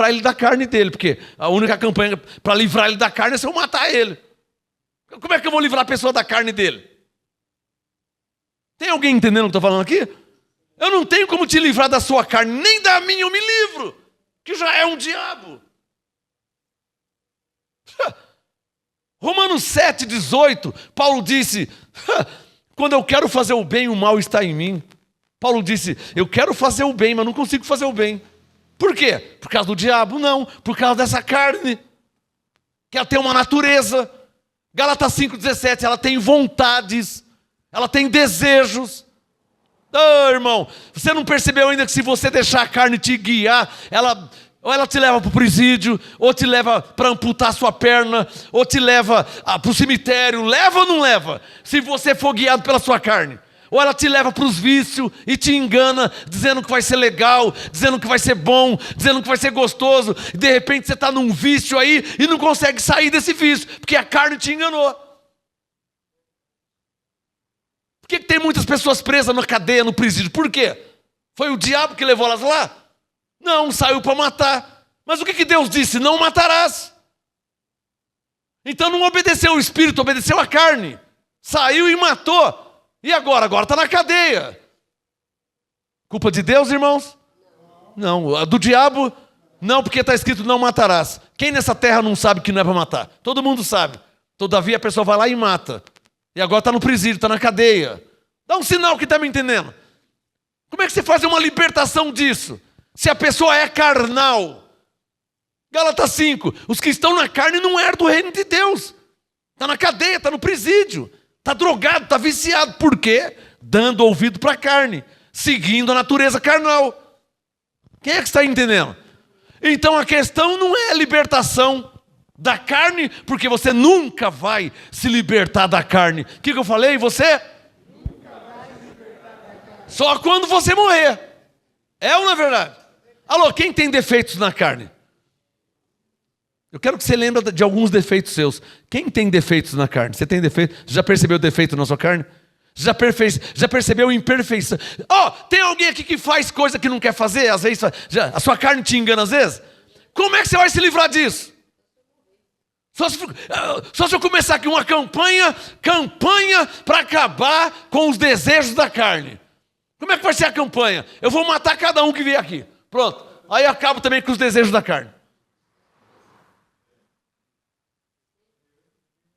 ele da carne dele, porque a única campanha para livrar ele da carne é se eu matar ele. Como é que eu vou livrar a pessoa da carne dele? Tem alguém entendendo o que eu estou falando aqui? Eu não tenho como te livrar da sua carne, nem da minha eu me livro, que já é um diabo. Romanos 7,18, Paulo disse, quando eu quero fazer o bem, o mal está em mim. Paulo disse, eu quero fazer o bem, mas não consigo fazer o bem. Por quê? Por causa do diabo? Não, por causa dessa carne, que ela tem uma natureza. Gálatas 5,17, ela tem vontades, ela tem desejos. Irmão, você não percebeu ainda que se você deixar a carne te guiar, ou ela te leva para o presídio, ou te leva para amputar sua perna, ou te leva para o cemitério. Leva ou não leva? Se você for guiado pela sua carne. Ou ela te leva para os vícios e te engana, dizendo que vai ser legal, dizendo que vai ser bom, dizendo que vai ser gostoso. E de repente você está num vício aí e não consegue sair desse vício, porque a carne te enganou. Por que tem muitas pessoas presas na cadeia, no presídio? Por quê? Foi o diabo que levou elas lá? Não, saiu para matar. Mas o que Deus disse? Não matarás. Então não obedeceu o espírito, obedeceu a carne. Saiu e matou. E agora? Agora está na cadeia. Culpa de Deus, irmãos? Não. Do diabo? Não, porque está escrito não matarás. Quem nessa terra não sabe que não é para matar? Todo mundo sabe. Todavia a pessoa vai lá e mata. E agora está no presídio, está na cadeia. Dá um sinal que está me entendendo. Como é que você faz uma libertação disso? Se a pessoa é carnal. Gálatas 5. Os que estão na carne não herdam o reino de Deus. Está na cadeia, está no presídio. Está drogado, está viciado. Por quê? Dando ouvido para a carne. Seguindo a natureza carnal. Quem é que está entendendo? Então a questão não é a libertação da carne, porque você nunca vai se libertar da carne. O que eu falei? Você? Nunca vai se libertar da carne. Só quando você morrer. É ou não é verdade? Alô, quem tem defeitos na carne? Eu quero que você lembre de alguns defeitos seus. Quem tem defeitos na carne? Você tem defeito? Você já percebeu defeito na sua carne? Já percebeu imperfeição? Tem alguém aqui que faz coisa que não quer fazer? Às vezes a sua carne te engana às vezes? Como é que você vai se livrar disso? Só se eu começar aqui uma campanha para acabar com os desejos da carne. Como é que vai ser a campanha? Eu vou matar cada um que vier aqui. Pronto. Aí eu acabo também com os desejos da carne.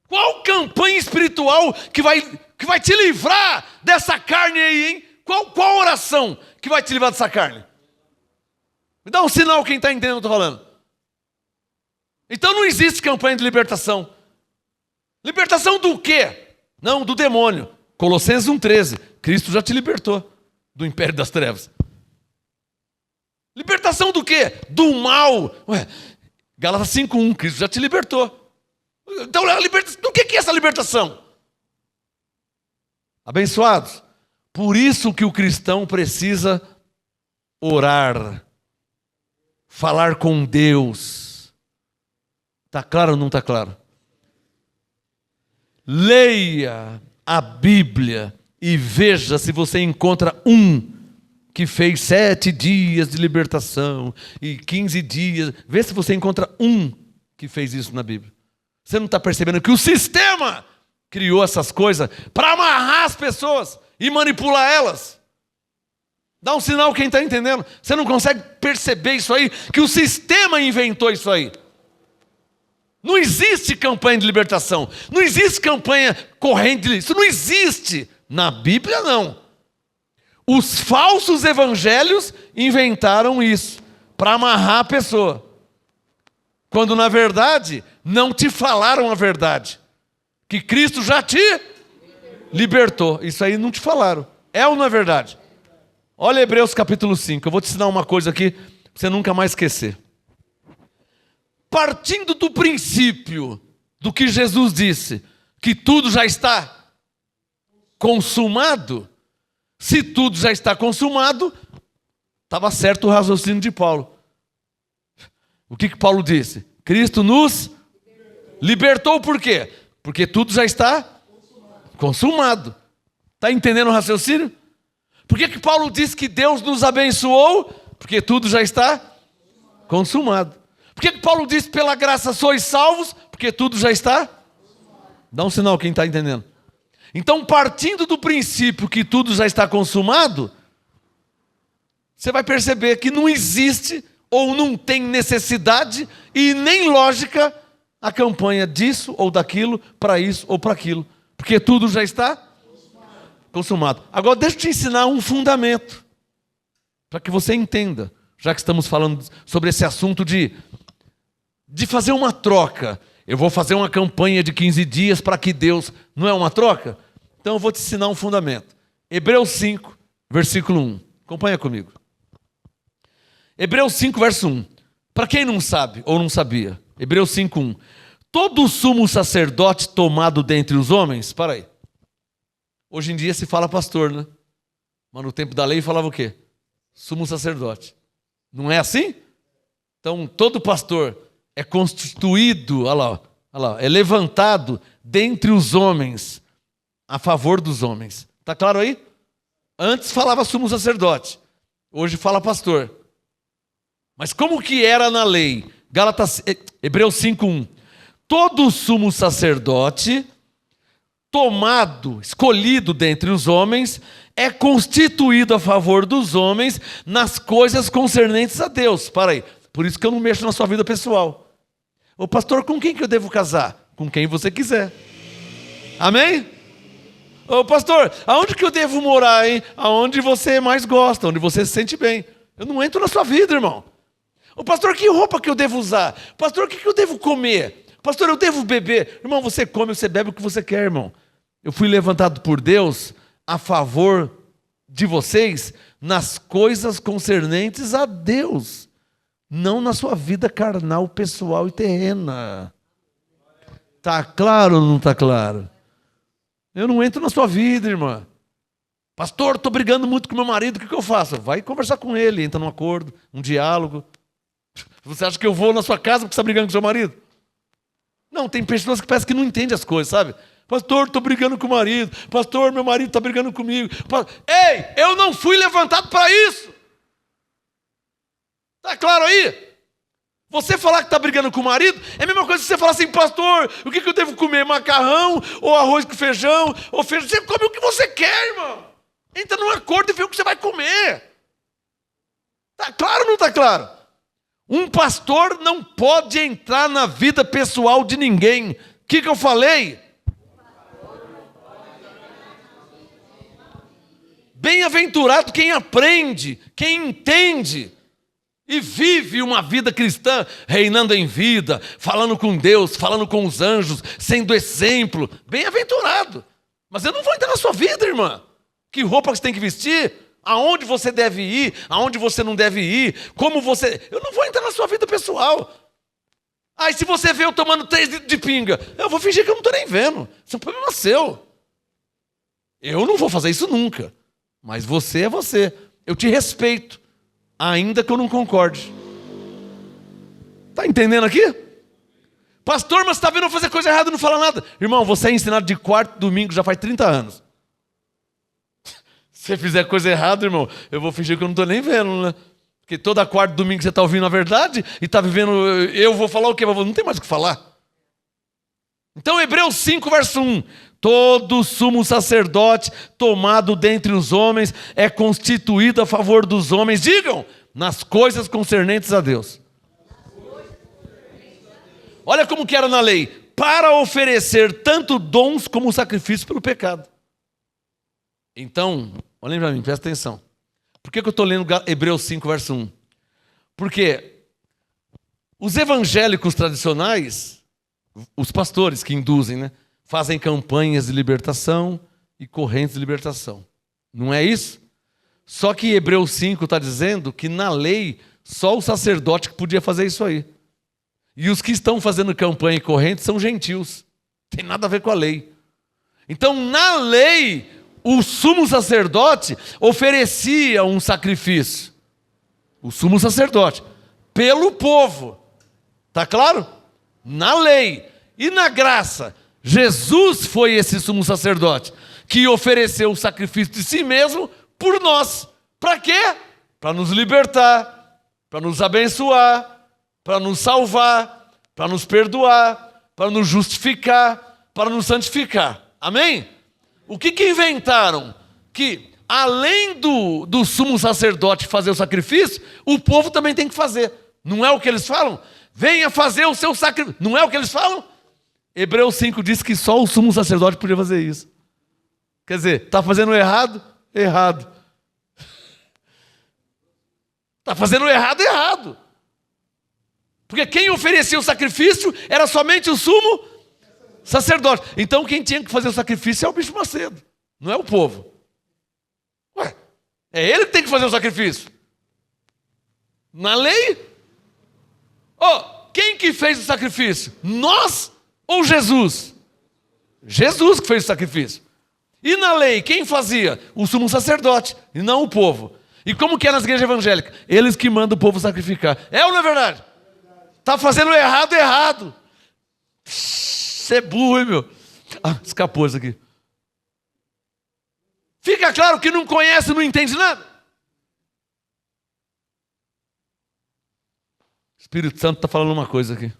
Qual campanha espiritual que vai te livrar dessa carne aí, hein? Qual oração que vai te livrar dessa carne? Me dá um sinal quem está entendendo o que eu estou falando. Então não existe campanha de libertação. Libertação do quê? Não, do demônio. Colossenses 1,13. Cristo já te libertou do império das trevas. Libertação do quê? Do mal. Gálatas 5,1. Cristo já te libertou. Então, do que é essa libertação? Abençoados. Por isso que o cristão precisa orar. Falar com Deus. Está claro ou não está claro? Leia a Bíblia e veja se você encontra um que fez 7 dias de libertação e 15 dias. Vê se você encontra um que fez isso na Bíblia. Você não está percebendo que o sistema criou essas coisas para amarrar as pessoas e manipular elas? Dá um sinal quem está entendendo. Você não consegue perceber isso aí, que o sistema inventou isso aí. Não existe campanha de libertação. Não existe campanha corrente de... Isso não existe. Na Bíblia, não. Os falsos evangelhos inventaram isso para amarrar a pessoa. Quando, na verdade, não te falaram a verdade. Que Cristo já te libertou. Isso aí não te falaram. É ou não é verdade? Olha Hebreus capítulo 5. Eu vou te ensinar uma coisa aqui para você nunca mais esquecer. Partindo do princípio do que Jesus disse, que tudo já está consumado, se tudo já está consumado, estava certo o raciocínio de Paulo. O que Paulo disse? Cristo nos libertou por quê? Porque tudo já está consumado. Está entendendo o raciocínio? Por que Paulo disse que Deus nos abençoou? Porque tudo já está consumado. Por que Paulo disse pela graça sois salvos? Porque tudo já está. Dá um sinal quem está entendendo. Então, partindo do princípio que tudo já está consumado, você vai perceber que não existe ou não tem necessidade e nem lógica a campanha disso ou daquilo, para isso ou para aquilo. Porque tudo já está consumado. Agora deixa eu te ensinar um fundamento, para que você entenda, já que estamos falando sobre esse assunto de fazer uma troca. Eu vou fazer uma campanha de 15 dias para que Deus... Não é uma troca? Então eu vou te ensinar um fundamento. Hebreus 5, versículo 1. Acompanha comigo. Hebreus 5, verso 1. Para quem não sabe ou não sabia, Hebreus 5, 1. Todo sumo sacerdote tomado dentre os homens... Para aí. Hoje em dia se fala pastor, né? Mas no tempo da lei falava o quê? Sumo sacerdote. Não é assim? Então todo pastor é constituído, olha lá, é levantado dentre os homens, a favor dos homens. Está claro aí? Antes falava sumo sacerdote, hoje fala pastor. Mas como que era na lei? Hebreus 5:1. Todo sumo sacerdote, tomado, escolhido dentre os homens, é constituído a favor dos homens nas coisas concernentes a Deus. Para aí. Por isso que eu não mexo na sua vida pessoal. Ô pastor, com quem que eu devo casar? Com quem você quiser. Amém? Ô pastor, aonde que eu devo morar, hein? Aonde você mais gosta, onde você se sente bem. Eu não entro na sua vida, irmão. Ô pastor, que roupa que eu devo usar? Pastor, o que eu devo comer? Pastor, eu devo beber? Irmão, você come, você bebe o que você quer, irmão. Eu fui levantado por Deus a favor de vocês nas coisas concernentes a Deus, não na sua vida carnal, pessoal e terrena. Tá claro ou não tá claro? Eu não entro na sua vida, irmã. Pastor, estou brigando muito com meu marido, o que eu faço? Vai conversar com ele, entra num acordo, um diálogo. Você acha que eu vou na sua casa porque você está brigando com seu marido? Não, tem pessoas que parecem que não entendem as coisas, sabe? Pastor, estou brigando com o marido. Pastor, meu marido está brigando comigo. Ei, eu não fui levantado para isso. Está claro aí? Você falar que está brigando com o marido é a mesma coisa que você falar assim, pastor, o que eu devo comer? Macarrão ou arroz com feijão? Ou feijão? Você come o que você quer, irmão. Entra num acordo e vê o que você vai comer. Está claro ou não está claro? Um pastor não pode entrar na vida pessoal de ninguém. O que eu falei? Bem-aventurado quem aprende, quem entende e vive uma vida cristã, reinando em vida, falando com Deus, falando com os anjos, sendo exemplo. Bem-aventurado. Mas eu não vou entrar na sua vida, irmã. Que roupa você tem que vestir? Aonde você deve ir? Aonde você não deve ir? Como você... Eu não vou entrar na sua vida pessoal. Aí se você vê eu tomando 3 litros de pinga, eu vou fingir que eu não estou nem vendo. Isso é um problema seu. Eu não vou fazer isso nunca. Mas você é você. Eu te respeito, ainda que eu não concorde. Está entendendo aqui? Pastor, mas você está vendo eu fazer coisa errada e não fala nada. Irmão, você é ensinado de quarto domingo já faz 30 anos. Se você fizer coisa errada, irmão, eu vou fingir que eu não estou nem vendo, né? Porque toda quarta domingo você está ouvindo a verdade e está vivendo... Eu vou falar o quê? Não tem mais o que falar. Então, Hebreus 5, verso 1. Todo sumo sacerdote tomado dentre os homens é constituído a favor dos homens, digam, nas coisas concernentes a Deus. Olha como que era na lei, para oferecer tanto dons como sacrifício pelo pecado. Então, olhem para mim, presta atenção. Por que eu estou lendo Hebreus 5, verso 1? Porque os evangélicos tradicionais, os pastores que induzem, né? Fazem campanhas de libertação e correntes de libertação. Não é isso? Só que Hebreus 5 está dizendo que na lei só o sacerdote que podia fazer isso aí. E os que estão fazendo campanha e corrente são gentios. Tem nada a ver com a lei. Então, na lei, o sumo sacerdote oferecia um sacrifício. O sumo sacerdote. Pelo povo. Está claro? Na lei. E na graça. Jesus foi esse sumo sacerdote que ofereceu o sacrifício de si mesmo por nós. Para quê? Para nos libertar, para nos abençoar, para nos salvar, para nos perdoar, para nos justificar, para nos santificar. Amém? O que inventaram? Que além do sumo sacerdote fazer o sacrifício, o povo também tem que fazer. Não é o que eles falam? Venha fazer o seu sacrifício. Não é o que eles falam? Hebreus 5 diz que só o sumo sacerdote podia fazer isso. Quer dizer, está fazendo errado? Errado. Está fazendo errado? Errado. Porque quem oferecia o sacrifício era somente o sumo sacerdote. Então quem tinha que fazer o sacrifício é o bispo Macedo, não é o povo. Ué, é ele que tem que fazer o sacrifício. Na lei? Quem que fez o sacrifício? Nós? Ou Jesus? Jesus que fez o sacrifício. E na lei, quem fazia? O sumo sacerdote, e não o povo. E como que é nas igrejas evangélicas? Eles que mandam o povo sacrificar. É ou não é verdade? Está fazendo errado, errado. Você é burro, hein, meu? Escapou isso aqui. Fica claro que não conhece, não entende nada. Espírito Santo está falando uma coisa aqui.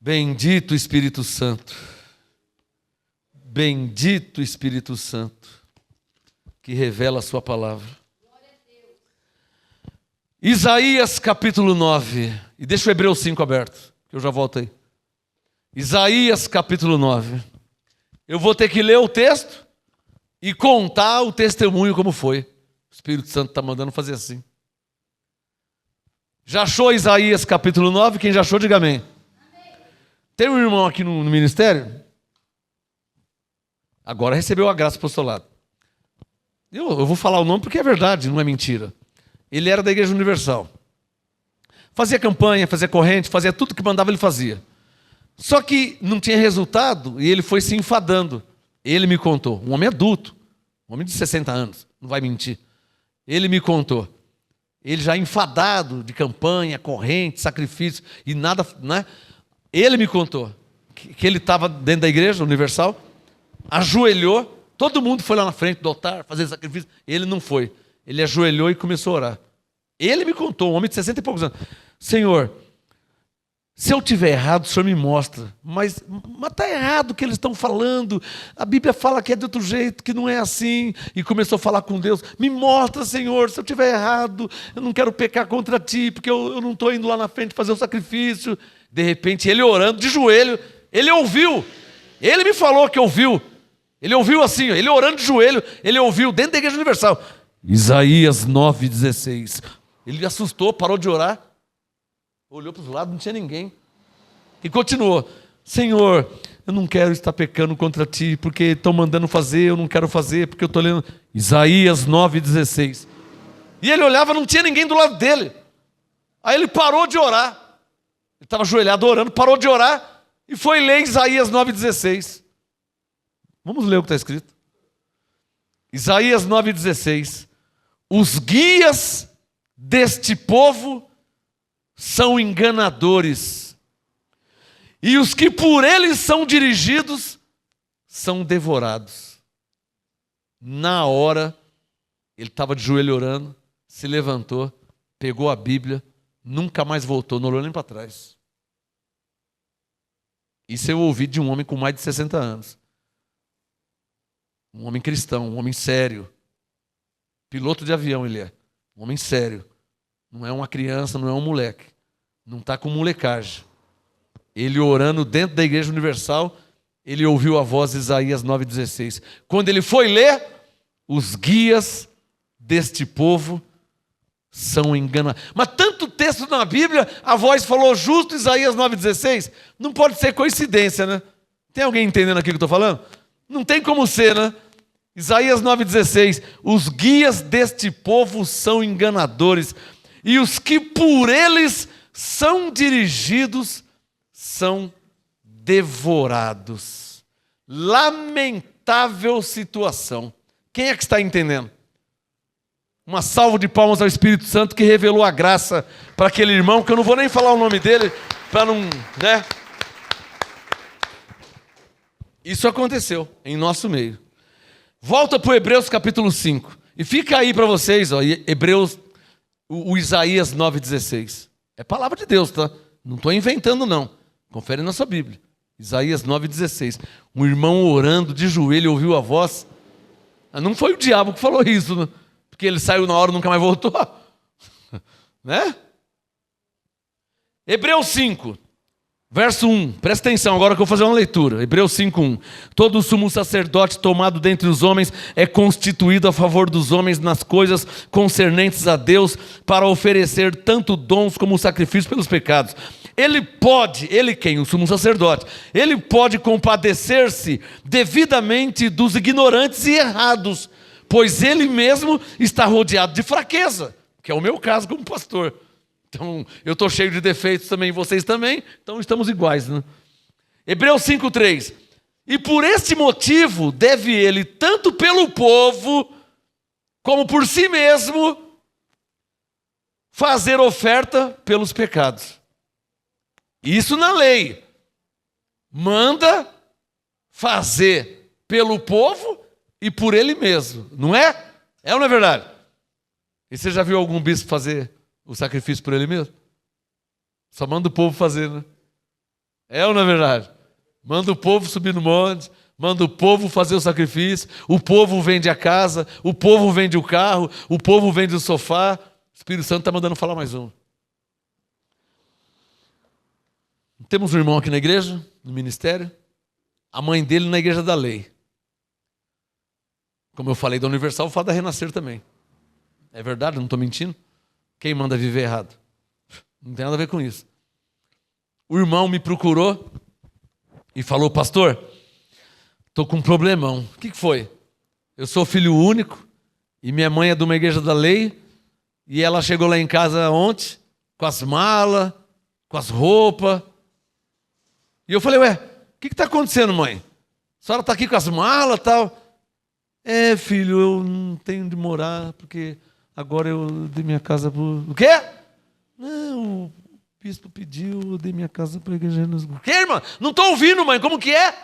Bendito Espírito Santo. Bendito Espírito Santo, que revela a sua palavra. Isaías capítulo 9. E deixa o Hebreus 5 aberto, que eu já volto aí. Isaías capítulo 9. Eu vou ter que ler o texto e contar o testemunho como foi. O Espírito Santo está mandando fazer assim. Já achou Isaías capítulo 9? Quem já achou, diga amém. Tem um irmão aqui no ministério? Agora recebeu a graça apostolada. Eu vou falar o nome porque é verdade, não é mentira. Ele era da Igreja Universal. Fazia campanha, fazia corrente, fazia tudo que mandava, ele fazia. Só que não tinha resultado e ele foi se enfadando. Ele me contou, um homem adulto, um homem de 60 anos, não vai mentir. Ele me contou. Ele já enfadado de campanha, corrente, sacrifício e nada, né? Ele me contou que ele estava dentro da Igreja Universal, ajoelhou, todo mundo foi lá na frente do altar fazer sacrifício, ele não foi. Ele ajoelhou e começou a orar. Ele me contou, um homem de 60 e poucos anos. Senhor, se eu tiver errado, o Senhor me mostra. Mas está errado o que eles estão falando. A Bíblia fala que é de outro jeito, que não é assim. E começou a falar com Deus. Me mostra, Senhor, se eu tiver errado. Eu não quero pecar contra Ti, porque eu não estou indo lá na frente fazer o sacrifício. De repente, ele orando de joelho, ele ouviu. Ele me falou que ouviu. Ele ouviu assim, ele orando de joelho, ele ouviu dentro da Igreja Universal. Isaías 9,16. Ele assustou, parou de orar. Olhou para os lados, não tinha ninguém. E continuou. Senhor, eu não quero estar pecando contra Ti, porque estão mandando fazer, eu não quero fazer, porque eu estou lendo Isaías 9,16. E ele olhava, não tinha ninguém do lado dele. Aí ele parou de orar. Ele estava ajoelhado orando, parou de orar e foi ler Isaías 9,16. Vamos ler o que está escrito. Isaías 9,16. Os guias deste povo são enganadores, e os que por eles são dirigidos são devorados. Na hora, ele estava de joelho orando, se levantou, pegou a Bíblia, nunca mais voltou, não olhou nem para trás. Isso eu ouvi de um homem com mais de 60 anos. Um homem cristão, um homem sério. Piloto de avião ele é. Um homem sério. Não é uma criança, não é um moleque. Não está com molecagem. Ele orando dentro da Igreja Universal, ele ouviu a voz de Isaías 9,16. Quando ele foi ler, os guias deste povo são enganados. Mas tanto texto na Bíblia, a voz falou justo Isaías 9,16. Não pode ser coincidência, né? Tem alguém entendendo aqui o que eu estou falando? Não tem como ser, né? Isaías 9,16. Os guias deste povo são enganadores, e os que por eles são dirigidos são devorados. Lamentável situação. Quem é que está entendendo? Uma salva de palmas ao Espírito Santo que revelou a graça para aquele irmão, que eu não vou nem falar o nome dele, para não, né? Isso aconteceu em nosso meio. Volta para o Hebreus capítulo 5. E fica aí para vocês, ó, Hebreus, o Isaías 9,16. É palavra de Deus, tá? Não estou inventando, não. Confere na sua Bíblia. Isaías 9,16. Um irmão orando de joelho, ouviu a voz. Não foi o diabo que falou isso, né? Porque ele saiu na hora e nunca mais voltou. Né? Hebreus 5. Verso 1, presta atenção, agora que eu vou fazer uma leitura. Hebreus 5:1. Todo sumo sacerdote tomado dentre os homens é constituído a favor dos homens nas coisas concernentes a Deus, para oferecer tanto dons como sacrifícios pelos pecados. Ele quem? O sumo sacerdote. Ele pode compadecer-se devidamente dos ignorantes e errados, pois ele mesmo está rodeado de fraqueza, que é o meu caso como pastor. Então, eu estou cheio de defeitos também, vocês também, então estamos iguais, né? Hebreus 5:3. E por este motivo deve ele, tanto pelo povo, como por si mesmo, fazer oferta pelos pecados. Isso na lei. Manda fazer pelo povo e por ele mesmo, não é? É ou não é verdade? E você já viu algum bispo fazer o sacrifício por ele mesmo? Só manda o povo fazer, né? É ou não é verdade? Manda o povo subir no monte, manda o povo fazer o sacrifício, o povo vende a casa, o povo vende o carro, o povo vende o sofá. O Espírito Santo está mandando falar mais um. Temos um irmão aqui na igreja, no ministério, a mãe dele na igreja da lei. Como eu falei da Universal, eu falo da Renascer também. É verdade, não estou mentindo? Quem manda viver errado? Não tem nada a ver com isso. O irmão me procurou e falou: pastor, estou com um problemão. O que foi? Eu sou filho único e minha mãe é de uma igreja da lei e ela chegou lá em casa ontem com as malas, com as roupas. E eu falei: ué, o que está acontecendo, mãe? A senhora está aqui com as malas e tal? É, filho, eu não tenho de morar porque agora eu dei minha casa para... O quê? Não, o bispo pediu, eu dei minha casa para a igreja. O quê, irmã? Não estou ouvindo, mãe, como que é?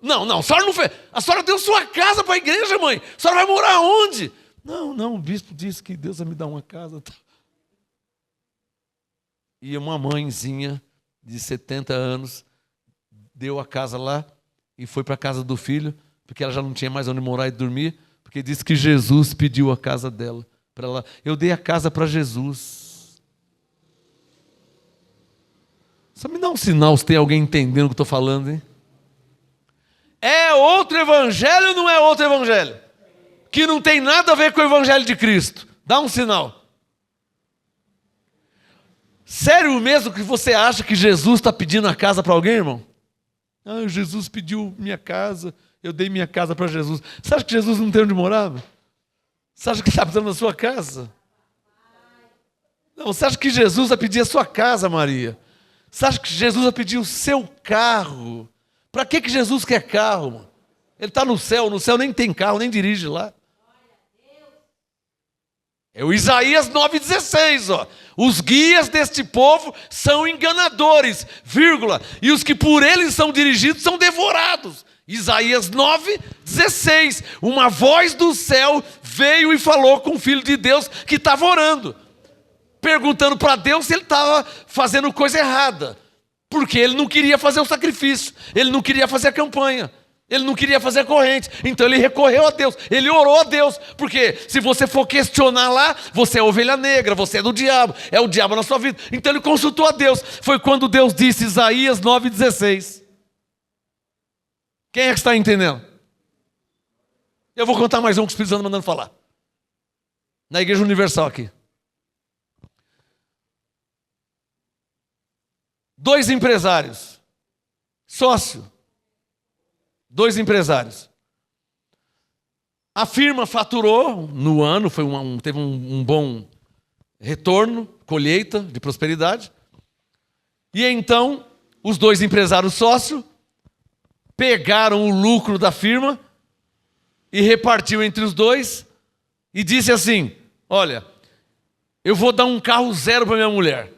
Não, a senhora não fez. A senhora deu sua casa para a igreja, mãe. A senhora vai morar onde? Não, o bispo disse que Deus vai me dar uma casa. E uma mãezinha de 70 anos deu a casa lá e foi para a casa do filho, porque ela já não tinha mais onde morar e dormir, porque disse que Jesus pediu a casa dela para ela. Eu dei a casa para Jesus. Só me dá um sinal se tem alguém entendendo o que eu estou falando, hein? É outro evangelho ou não é outro evangelho? Que não tem nada a ver com o evangelho de Cristo. Dá um sinal. Sério mesmo que você acha que Jesus está pedindo a casa para alguém, irmão? Ah, Jesus pediu minha casa, eu dei minha casa para Jesus. Você acha que Jesus não tem onde morar? Você acha que está precisando da sua casa? Não, você acha que Jesus vai pedir a sua casa, Maria? Você acha que Jesus vai pedir o seu carro? Para que Jesus quer carro, mano? Ele está no céu nem tem carro, nem dirige lá. É o Isaías 9,16, ó. Os guias deste povo são enganadores, vírgula, e os que por eles são dirigidos são devorados. Isaías 9,16. Uma voz do céu veio e falou com o Filho de Deus que estava orando, perguntando para Deus se ele estava fazendo coisa errada, porque ele não queria fazer o sacrifício, ele não queria fazer a campanha, ele não queria fazer a corrente. Então ele recorreu a Deus, ele orou a Deus, porque se você for questionar lá, você é ovelha negra, você é do diabo, é o diabo na sua vida. Então ele consultou a Deus. Foi quando Deus disse, Isaías 9,16. Quem é que está entendendo? Eu vou contar mais um que o Espírito Santo mandando falar. Na Igreja Universal aqui. 2 empresários, sócio, 2 empresários. A firma faturou no ano, teve um bom retorno, colheita de prosperidade. E então, os 2 empresários sócios pegaram o lucro da firma e repartiu entre os 2 e disse assim: olha, eu vou dar um carro 0 para minha mulher.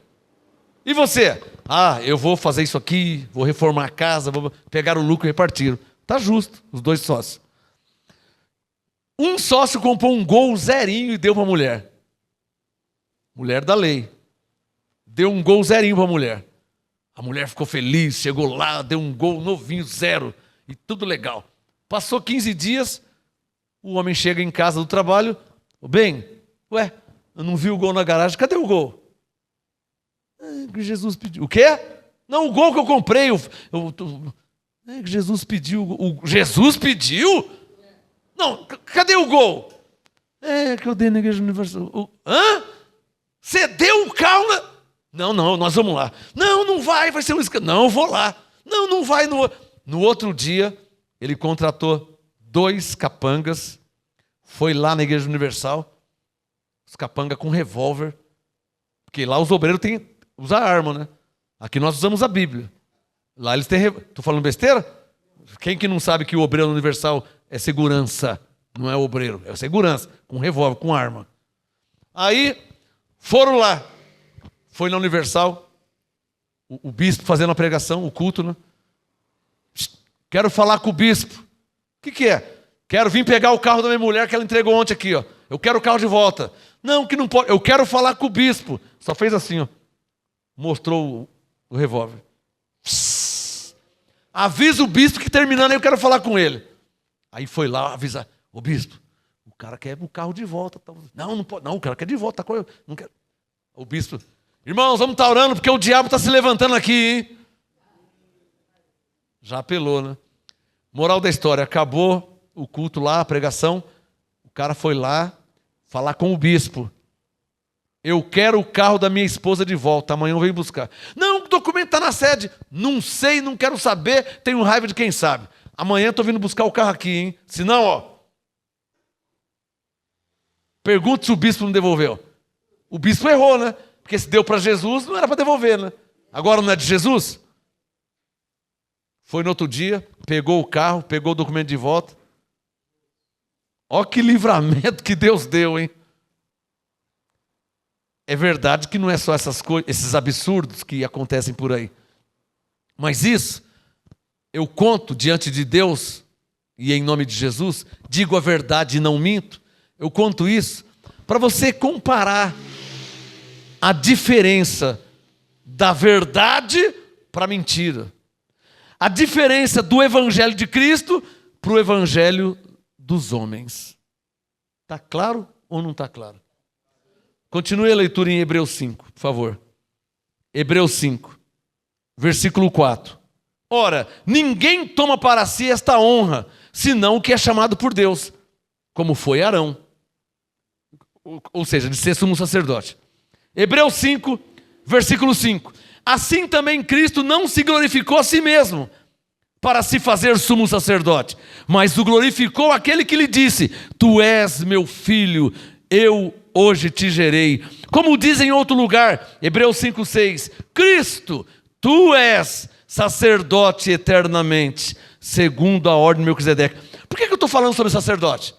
E você? Ah, eu vou fazer isso aqui, vou reformar a casa, vou pegar o lucro e repartir. Tá justo, os 2 sócios. Um sócio comprou um Gol 0 e deu para a mulher. Mulher da lei. Deu um Gol 0 para a mulher. A mulher ficou feliz, chegou lá, deu um Gol novinho 0 e tudo legal. Passou 15 dias, o homem chega em casa do trabalho. Bem, ué, eu não vi o Gol na garagem, cadê o Gol? Jesus pediu. O quê? Não, o Gol que eu comprei. Jesus pediu. Jesus pediu? Não, cadê o Gol? É que eu dei na Igreja Universal. Hã? Você deu o carro na... Não, nós vamos lá. Não vai ser um escândalo. Não, eu vou lá. Não vai. No outro dia, ele contratou 2 capangas, foi lá na Igreja Universal, os capangas com revólver, porque lá os obreiros têm usar arma, né? Aqui nós usamos a Bíblia. Lá eles têm... Estou falando besteira? Quem que não sabe que o obreiro universal é segurança? Não é obreiro, é segurança, com revólver, com arma. Aí, foram lá. Foi na Universal, o bispo fazendo a pregação, o culto, né? Quero falar com o bispo. O que é? Quero vir pegar o carro da minha mulher que ela entregou ontem aqui, ó. eu quero o carro de volta. Não, que não pode, eu quero falar com o bispo. Só fez assim, ó. Mostrou o revólver. Avisa o bispo que terminando eu quero falar com ele. Aí foi lá avisar, ô bispo, o cara quer o carro de volta. Não, não pode, não, o cara quer de volta. Não quer. O bispo, irmãos, vamos estar orando porque o diabo está se levantando aqui, hein? Já apelou, né? Moral da história, acabou o culto lá, a pregação, o cara foi lá falar com o bispo. Eu quero o carro da minha esposa de volta, amanhã eu venho buscar. Não, o documento está na sede. Não sei, não quero saber, tenho raiva de quem sabe. Amanhã estou vindo buscar o carro aqui, hein? Senão, ó. Pergunta se o bispo não devolveu. O bispo errou, né? Porque se deu para Jesus, não era para devolver, né? Agora não é de Jesus? Foi no outro dia, pegou o carro, pegou o documento de volta. Ó que livramento que Deus deu, hein? É verdade que não é só essas coisas, esses absurdos que acontecem por aí. Mas isso, eu conto diante de Deus, e em nome de Jesus, digo a verdade e não minto. Eu conto isso para você comparar a diferença da verdade para a mentira. A diferença do evangelho de Cristo para o evangelho dos homens. Está claro ou não está claro? Continue a leitura em Hebreus 5, por favor. Hebreus 5, versículo 4. Ora, ninguém toma para si esta honra, senão o que é chamado por Deus, como foi Arão. Ou seja, de ser sumo sacerdote. Hebreus 5, versículo 5. Assim também Cristo não se glorificou a si mesmo, para se fazer sumo sacerdote, mas o glorificou aquele que lhe disse, tu és meu filho, eu hoje te gerei. Como diz em outro lugar, Hebreus 5,6, Cristo, tu és sacerdote eternamente, segundo a ordem de Melquisedeque. Por que eu estou falando sobre sacerdote?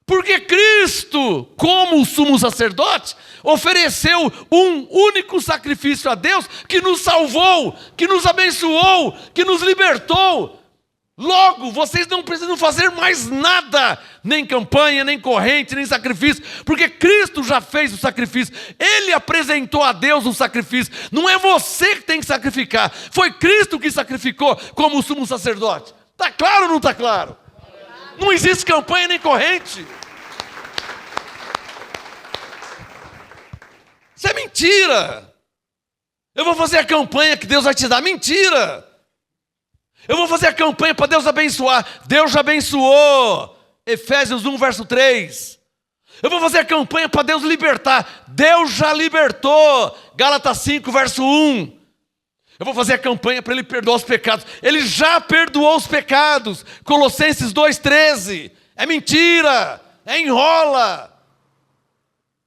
Porque Cristo, como sumo sacerdote, ofereceu um único sacrifício a Deus que nos salvou, que nos abençoou, que nos libertou. Logo, vocês não precisam fazer mais nada, nem campanha, nem corrente, nem sacrifício, porque Cristo já fez o sacrifício. Ele apresentou a Deus o sacrifício. Não é você que tem que sacrificar, foi Cristo que sacrificou como sumo sacerdote. Está claro ou não está claro? Não existe campanha nem corrente. Isso é mentira. Eu vou fazer a campanha que Deus vai te dar. Mentira. Eu vou fazer a campanha para Deus abençoar. Deus já abençoou. Efésios 1, verso 3. Eu vou fazer a campanha para Deus libertar. Deus já libertou. Gálatas 5, verso 1. Eu vou fazer a campanha para Ele perdoar os pecados. Ele já perdoou os pecados. Colossenses 2,13. É mentira. É enrola.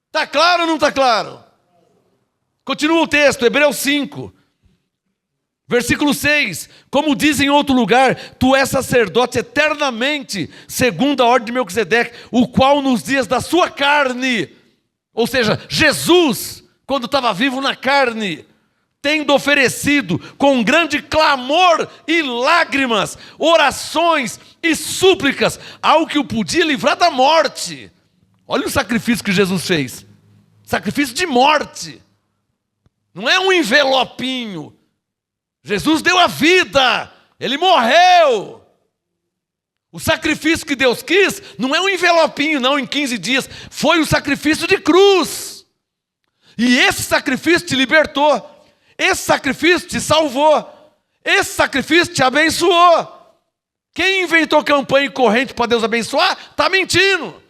Está claro ou não está claro? Continua o texto, Hebreus 5. Versículo 6, como diz em outro lugar, tu és sacerdote eternamente, segundo a ordem de Melquisedeque, o qual nos dias da sua carne, ou seja, Jesus, quando estava vivo na carne, tendo oferecido com grande clamor e lágrimas, orações e súplicas, ao que o podia livrar da morte. Olha o sacrifício que Jesus fez, sacrifício de morte, não é um envelopinho. Jesus deu a vida, Ele morreu. O sacrifício que Deus quis não é um envelopinho, não, em 15 dias. Foi o sacrifício de cruz. E esse sacrifício te libertou. Esse sacrifício te salvou. Esse sacrifício te abençoou. Quem inventou campanha e corrente para Deus abençoar, está mentindo.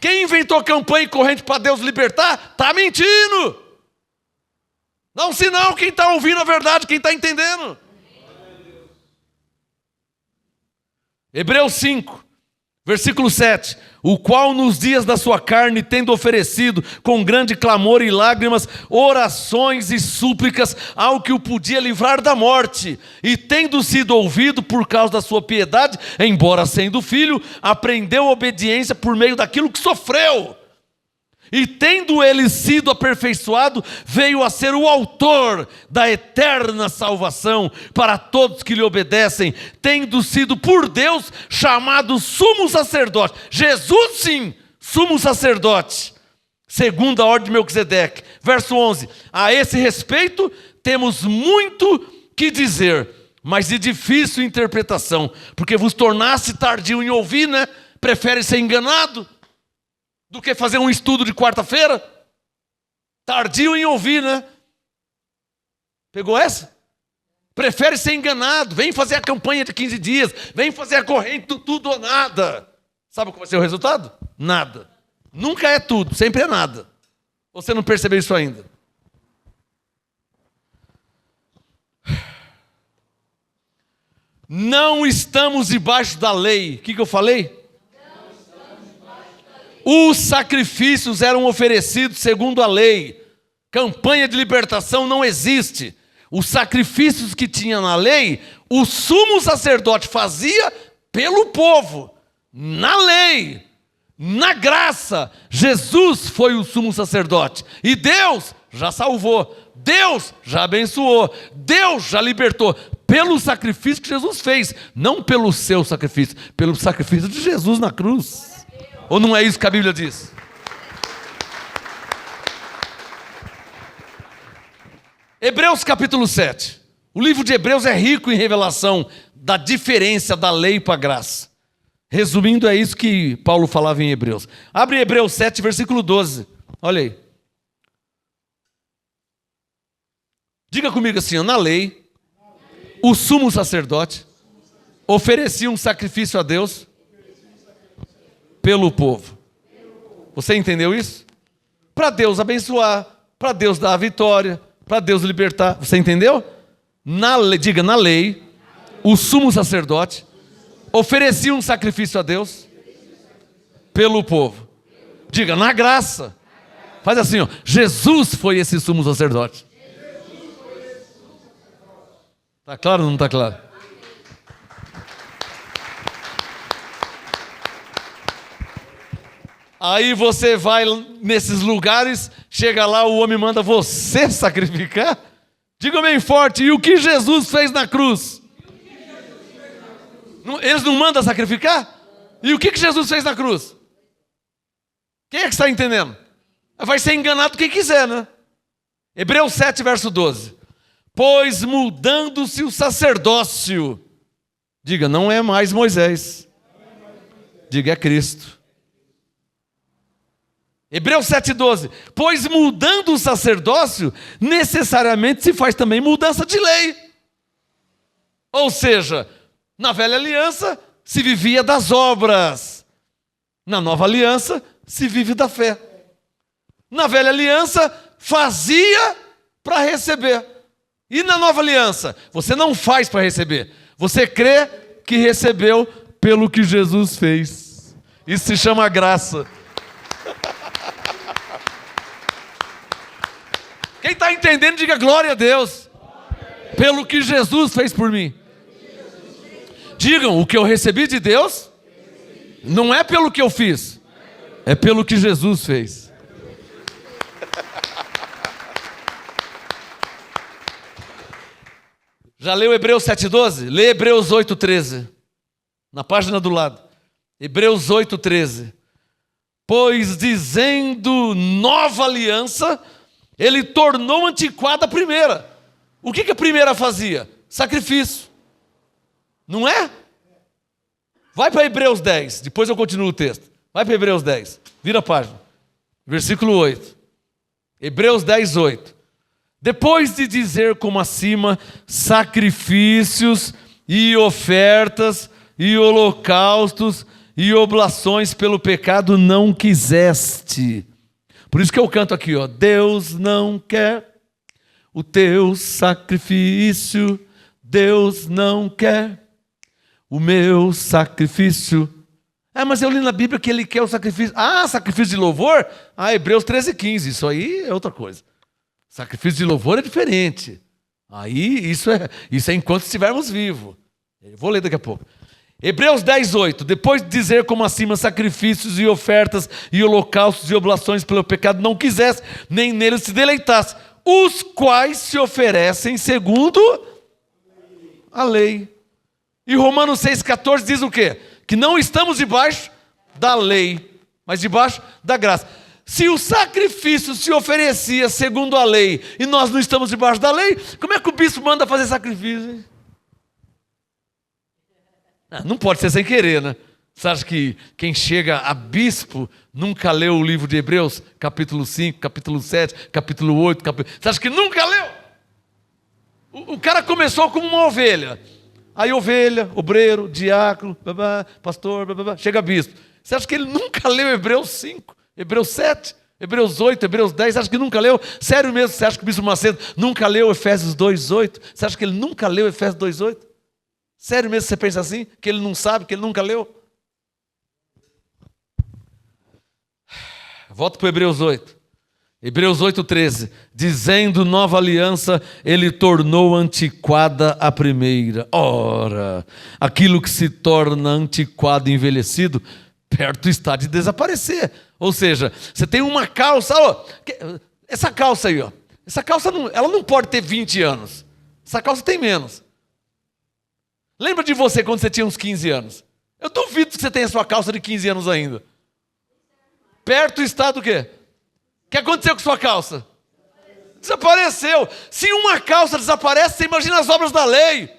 Quem inventou campanha e corrente para Deus libertar, está mentindo. Não, senão quem está ouvindo a verdade, quem está entendendo. Hebreus 5, versículo 7. O qual nos dias da sua carne, tendo oferecido com grande clamor e lágrimas, orações e súplicas ao que o podia livrar da morte, e tendo sido ouvido por causa da sua piedade, embora sendo filho, aprendeu obediência por meio daquilo que sofreu. E tendo ele sido aperfeiçoado, veio a ser o autor da eterna salvação para todos que lhe obedecem, tendo sido por Deus chamado sumo sacerdote. Jesus sim, sumo sacerdote, segundo a ordem de Melquisedeque. Verso 11: a esse respeito temos muito que dizer, mas de difícil interpretação, porque vos tornaste tardio em ouvir, né? Prefere ser enganado do que fazer um estudo de quarta-feira? Tardio em ouvir, né? Pegou essa? Prefere ser enganado. Vem fazer a campanha de 15 dias. Vem fazer a corrente do tudo ou nada. Sabe qual vai ser o resultado? Nada. Nunca é tudo, sempre é nada. Você não percebeu isso ainda? Não estamos debaixo da lei. O que eu falei? Os sacrifícios eram oferecidos segundo a lei. Campanha de libertação não existe. Os sacrifícios que tinha na lei, o sumo sacerdote fazia pelo povo. Na lei, na graça, Jesus foi o sumo sacerdote. E Deus já salvou. Deus já abençoou. Deus já libertou. Pelo sacrifício que Jesus fez. Não pelo seu sacrifício. Pelo sacrifício de Jesus na cruz. Ou não é isso que a Bíblia diz? Hebreus capítulo 7. O livro de Hebreus é rico em revelação da diferença da lei para a graça. Resumindo, é isso que Paulo falava em Hebreus. Abre Hebreus 7, versículo 12. Olha aí. Diga comigo assim, na lei, o sumo sacerdote oferecia um sacrifício a Deus pelo povo. Você entendeu isso? Para Deus abençoar, para Deus dar a vitória, para Deus libertar. Você entendeu? Diga, na lei, o sumo sacerdote oferecia um sacrifício a Deus pelo povo. Diga, na graça. Faz assim, ó, Jesus foi esse sumo sacerdote. Está claro ou não está claro? Aí você vai nesses lugares, chega lá, o homem manda você sacrificar? Diga bem forte, e o que Jesus fez na cruz? Eles não mandam sacrificar? E o que Jesus fez na cruz? Quem é que está entendendo? Vai ser enganado quem quiser, né? Hebreus 7, verso 12. Pois mudando-se o sacerdócio, diga, não é mais Moisés. Diga, é Cristo. Hebreus 7,12. Pois mudando o sacerdócio, necessariamente se faz também mudança de lei. Ou seja, na velha aliança se vivia das obras. Na nova aliança se vive da fé. Na velha aliança fazia para receber. E na nova aliança, você não faz para receber. Você crê que recebeu pelo que Jesus fez. Isso se chama graça. Quem está entendendo, diga glória a Deus. Pelo que Jesus fez por mim. Digam, o que eu recebi de Deus não é pelo que eu fiz, é pelo que Jesus fez. Já leu Hebreus 7,12? Lê Hebreus 8,13. Na página do lado. Hebreus 8,13. Pois dizendo nova aliança, ele tornou antiquada a primeira. O que a primeira fazia? Sacrifício. Não é? Vai para Hebreus 10, depois eu continuo o texto. Vai para Hebreus 10, vira a página. Versículo 8. Hebreus 10, 8. Depois de dizer como acima, sacrifícios e ofertas e holocaustos e oblações pelo pecado não quiseste. Por isso que eu canto aqui, ó. Deus não quer o teu sacrifício, Deus não quer o meu sacrifício. Ah, mas eu li na Bíblia que ele quer o sacrifício. Ah, sacrifício de louvor? Ah, Hebreus 13,15. Isso aí é outra coisa. Sacrifício de louvor é diferente. Aí isso é enquanto estivermos vivos. Eu vou ler daqui a pouco. Hebreus 10:8. Depois de dizer como acima, sacrifícios e ofertas e holocaustos e oblações pelo pecado não quisesse, nem neles se deleitasse, os quais se oferecem segundo a lei. E Romanos 6,14 diz o quê? Que não estamos debaixo da lei, mas debaixo da graça. Se o sacrifício se oferecia segundo a lei e nós não estamos debaixo da lei, como é que o bispo manda fazer sacrifício, hein? Não pode ser sem querer, né? Você acha que quem chega a bispo nunca leu o livro de Hebreus, capítulo 5, capítulo 7, capítulo 8, Você acha que nunca leu? O cara começou como uma ovelha. Aí ovelha, obreiro, diácono, pastor, chega bispo. Você acha que ele nunca leu Hebreus 5, Hebreus 7, Hebreus 8, Hebreus 10? Você acha que nunca leu? Sério mesmo, você acha que o bispo Macedo nunca leu Efésios 2:8? Você acha que ele nunca leu Efésios 2:8? Sério mesmo você pensa assim? Que ele não sabe, que ele nunca leu? Volta para Hebreus 8. Hebreus 8:13. Dizendo nova aliança, ele tornou antiquada a primeira. Ora, aquilo que se torna antiquado e envelhecido, perto está de desaparecer. Ou seja, você tem uma calça, essa calça aí, essa calça ela não pode ter 20 anos. Essa calça tem menos. Lembra de você quando você tinha uns 15 anos? Eu duvido que você tenha sua calça de 15 anos ainda. Perto está do quê? O que aconteceu com sua calça? Desapareceu. Se uma calça desaparece, você imagina as obras da lei.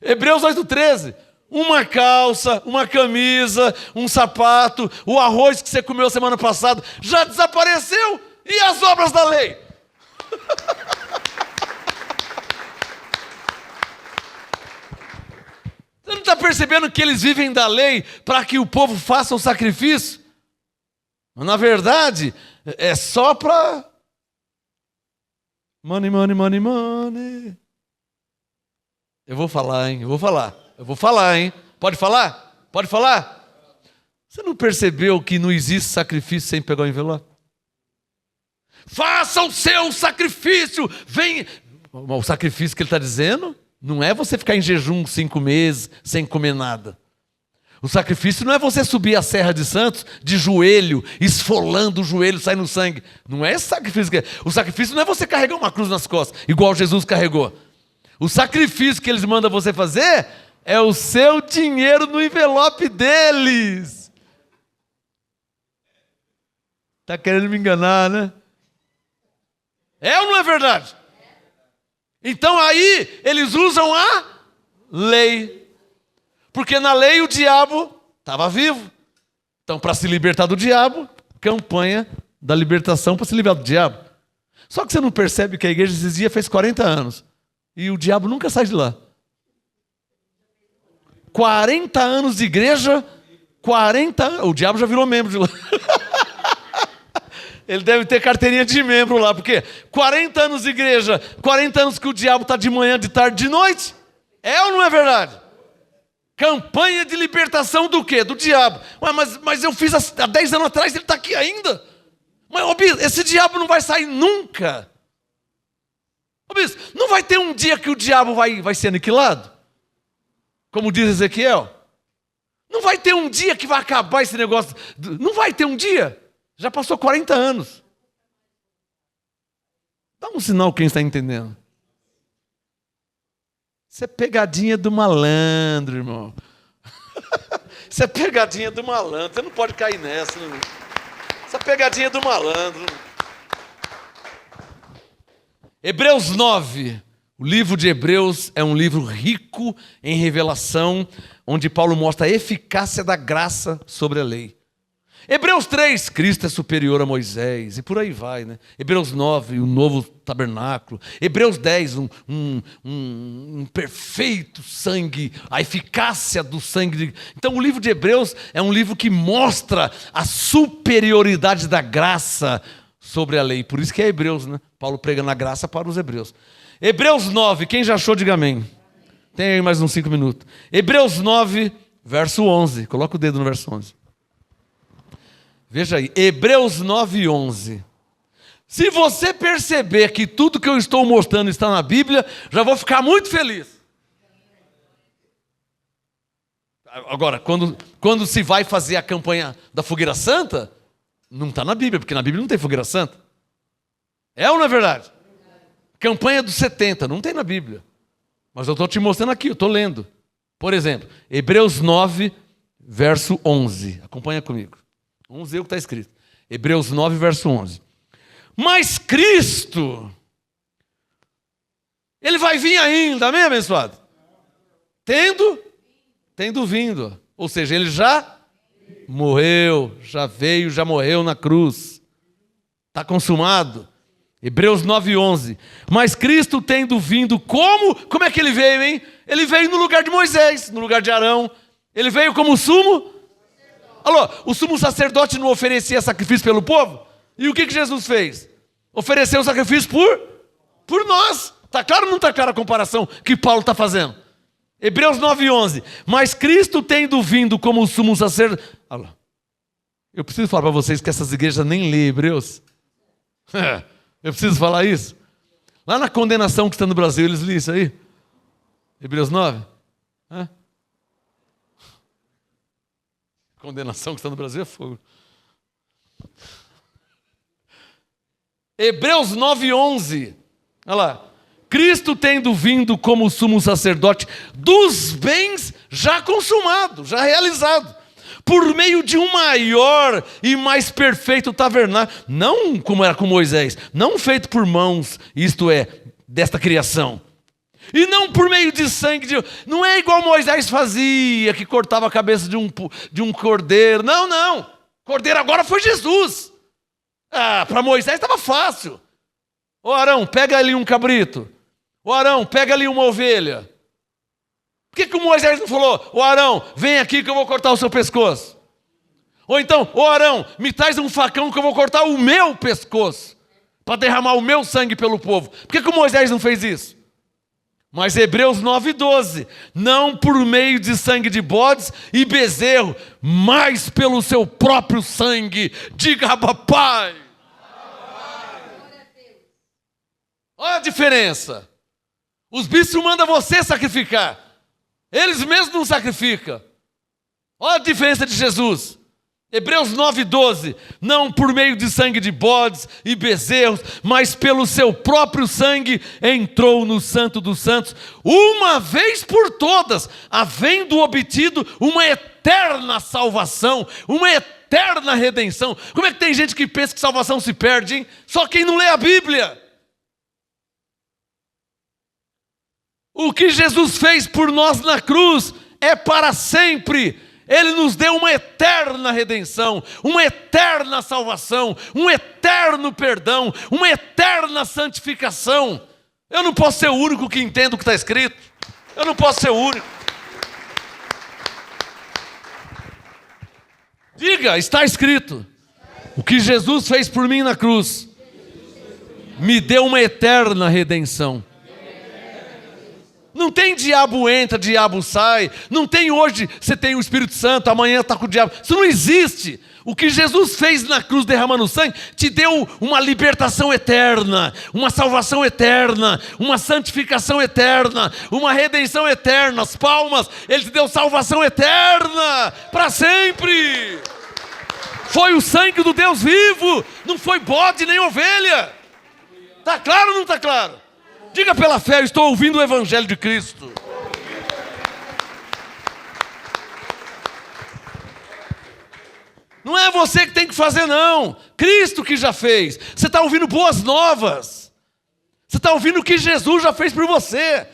Hebreus 8:13. Uma calça, uma camisa, um sapato, o arroz que você comeu semana passada já desapareceu. E as obras da lei? Você não está percebendo que eles vivem da lei para que o povo faça o sacrifício? Na verdade, é só para money, money, money, money. Eu vou falar, hein? Eu vou falar, hein? Pode falar? Pode falar? Você não percebeu que não existe sacrifício sem pegar o envelope? Faça o seu sacrifício. Vem. O sacrifício que ele está dizendo não é você ficar em jejum 5 meses sem comer nada. O sacrifício não é você subir a Serra de Santos de joelho, esfolando o joelho, saindo sangue. Não é esse sacrifício que é. O sacrifício não é você carregar uma cruz nas costas, igual Jesus carregou. O sacrifício que eles mandam você fazer é o seu dinheiro no envelope deles. Está querendo me enganar, né? É ou não é verdade? Então aí eles usam a lei. Porque na lei o diabo estava vivo. Então, para se libertar do diabo, campanha da libertação para se livrar do diabo. Só que você não percebe que a igreja esses dias fez 40 anos. E o diabo nunca sai de lá. 40 anos de igreja, 40 anos. O diabo já virou membro de lá. Ele deve ter carteirinha de membro lá, porque 40 anos de igreja, 40 anos que o diabo está de manhã, de tarde, de noite. É ou não é verdade? Campanha de libertação do quê? Do diabo. Ué, mas eu fiz há 10 anos atrás, ele está aqui ainda. Mas, ô bispo, esse diabo não vai sair nunca. Ô bispo, não vai ter um dia que o diabo vai ser aniquilado? Como diz Ezequiel. Não vai ter um dia que vai acabar esse negócio. Não vai ter um dia. Já passou 40 anos. Dá um sinal quem está entendendo. Isso é pegadinha do malandro, irmão. Isso é pegadinha do malandro. Você não pode cair nessa. Né? Isso é pegadinha do malandro. Hebreus 9. O livro de Hebreus é um livro rico em revelação, onde Paulo mostra a eficácia da graça sobre a lei. Hebreus 3, Cristo é superior a Moisés, e por aí vai, né? Hebreus 9, o novo tabernáculo. Hebreus 10, um perfeito sangue, a eficácia do sangue. Então o livro de Hebreus é um livro que mostra a superioridade da graça sobre a lei. Por isso que é Hebreus, né? Paulo prega na graça para os hebreus. Hebreus 9, quem já achou, diga amém. Tem aí mais uns 5 minutos. Hebreus 9, verso 11. Coloca o dedo no verso 11. Veja aí, Hebreus 9, 11. Se você perceber que tudo que eu estou mostrando está na Bíblia, já vou ficar muito feliz. Agora, quando se vai fazer a campanha da fogueira santa, não está na Bíblia, porque na Bíblia não tem fogueira santa. É ou não é verdade? Campanha dos 70, não tem na Bíblia. Mas eu estou te mostrando aqui, eu estou lendo. Por exemplo, Hebreus 9, verso 11. Acompanha comigo. Vamos ver o que está escrito. Hebreus 9, verso 11. Mas Cristo, Ele vai vir ainda, amém, abençoado? Tendo vindo. Ou seja, Ele já morreu, já veio, já morreu na cruz. Está consumado. Hebreus 9, 11. Mas Cristo tendo vindo, como é que Ele veio, hein? Ele veio no lugar de Moisés, no lugar de Arão. Ele veio como sumo. Alô, o sumo sacerdote não oferecia sacrifício pelo povo? E o que Jesus fez? Ofereceu o sacrifício por nós. Está claro ou não está clara a comparação que Paulo está fazendo? Hebreus 9, 11. Mas Cristo tendo vindo como sumo sacerdote... Alô, eu preciso falar para vocês que essas igrejas nem lêem Hebreus. Eu preciso falar isso. Lá na condenação que está no Brasil, eles lêem isso aí? Hebreus 9? Condenação que está no Brasil é fogo. Hebreus 9, 11. Olha lá. Cristo tendo vindo como sumo sacerdote dos bens já consumados, já realizados, por meio de um maior e mais perfeito tabernáculo, não como era com Moisés, não feito por mãos, isto é, desta criação, e não por meio de sangue, não é igual Moisés fazia, que cortava a cabeça de um cordeiro, não, cordeiro agora foi Jesus. Para Moisés estava fácil. Ô Arão, pega ali um cabrito. Ô Arão, pega ali uma ovelha. Por que o Moisés não falou, ô Arão, vem aqui que eu vou cortar o seu pescoço? Ou então, ô Arão, me traz um facão que eu vou cortar o meu pescoço, para derramar o meu sangue pelo povo. Por que o Moisés não fez isso? Mas Hebreus 9, 12, não por meio de sangue de bodes e bezerro, mas pelo seu próprio sangue. Diga, papai. Olha a diferença. Os bichos mandam você sacrificar. Eles mesmos não sacrificam. Olha a diferença de Jesus. Hebreus 9, 12. Não por meio de sangue de bodes e bezerros, mas pelo seu próprio sangue entrou no Santo dos Santos, uma vez por todas, havendo obtido uma eterna salvação, uma eterna redenção. Como é que tem gente que pensa que salvação se perde, hein? Só quem não lê a Bíblia. O que Jesus fez por nós na cruz é para sempre. Ele nos deu uma eterna redenção, uma eterna salvação, um eterno perdão, uma eterna santificação. Eu não posso ser o único que entende o que está escrito. Eu não posso ser o único. Diga, está escrito. O que Jesus fez por mim na cruz me deu uma eterna redenção. Não tem diabo entra, diabo sai. Não tem hoje, você tem o Espírito Santo, amanhã está com o diabo. Isso não existe. O que Jesus fez na cruz derramando sangue, te deu uma libertação eterna, uma salvação eterna, uma santificação eterna, uma redenção eterna. As palmas, Ele te deu salvação eterna, para sempre. Foi o sangue do Deus vivo, não foi bode nem ovelha. Está claro ou não está claro? Diga pela fé, eu estou ouvindo o Evangelho de Cristo. Não é você que tem que fazer, não. Cristo que já fez. Você está ouvindo boas novas. Você está ouvindo o que Jesus já fez por você.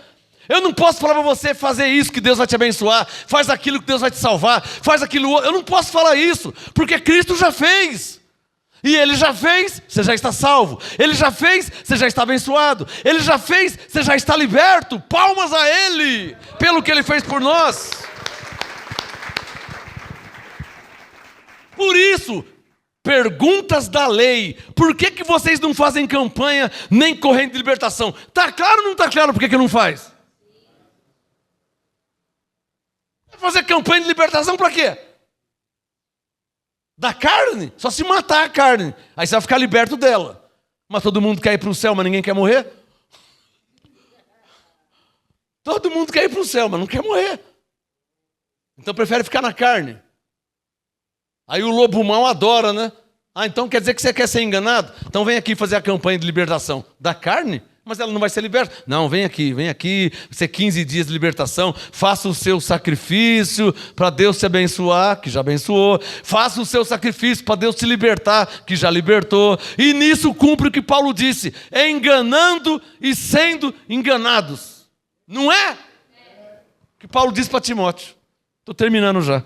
Eu não posso falar para você fazer isso que Deus vai te abençoar, faz aquilo que Deus vai te salvar, faz aquilo outro. Eu não posso falar isso, porque Cristo já fez. E Ele já fez, você já está salvo. Ele já fez, você já está abençoado. Ele já fez, você já está liberto. Palmas a Ele, pelo que Ele fez por nós. Por isso, perguntas da lei. Por que vocês não fazem campanha nem corrente de libertação? Está claro ou não está claro por que não faz? Fazer campanha de libertação para quê? Da carne? Só se matar a carne. Aí você vai ficar liberto dela. Mas todo mundo quer ir para o céu, mas ninguém quer morrer? Todo mundo quer ir para o céu, mas não quer morrer. Então prefere ficar na carne. Aí o lobo mau adora, né? Então quer dizer que você quer ser enganado? Então vem aqui fazer a campanha de libertação. Da carne? Mas ela não vai ser liberta. Não, vem aqui, vai ser 15 dias de libertação, faça o seu sacrifício para Deus te abençoar, que já abençoou, faça o seu sacrifício para Deus te libertar, que já libertou, e nisso cumpre o que Paulo disse, enganando e sendo enganados. Não é? O que Paulo disse para Timóteo. Estou terminando já.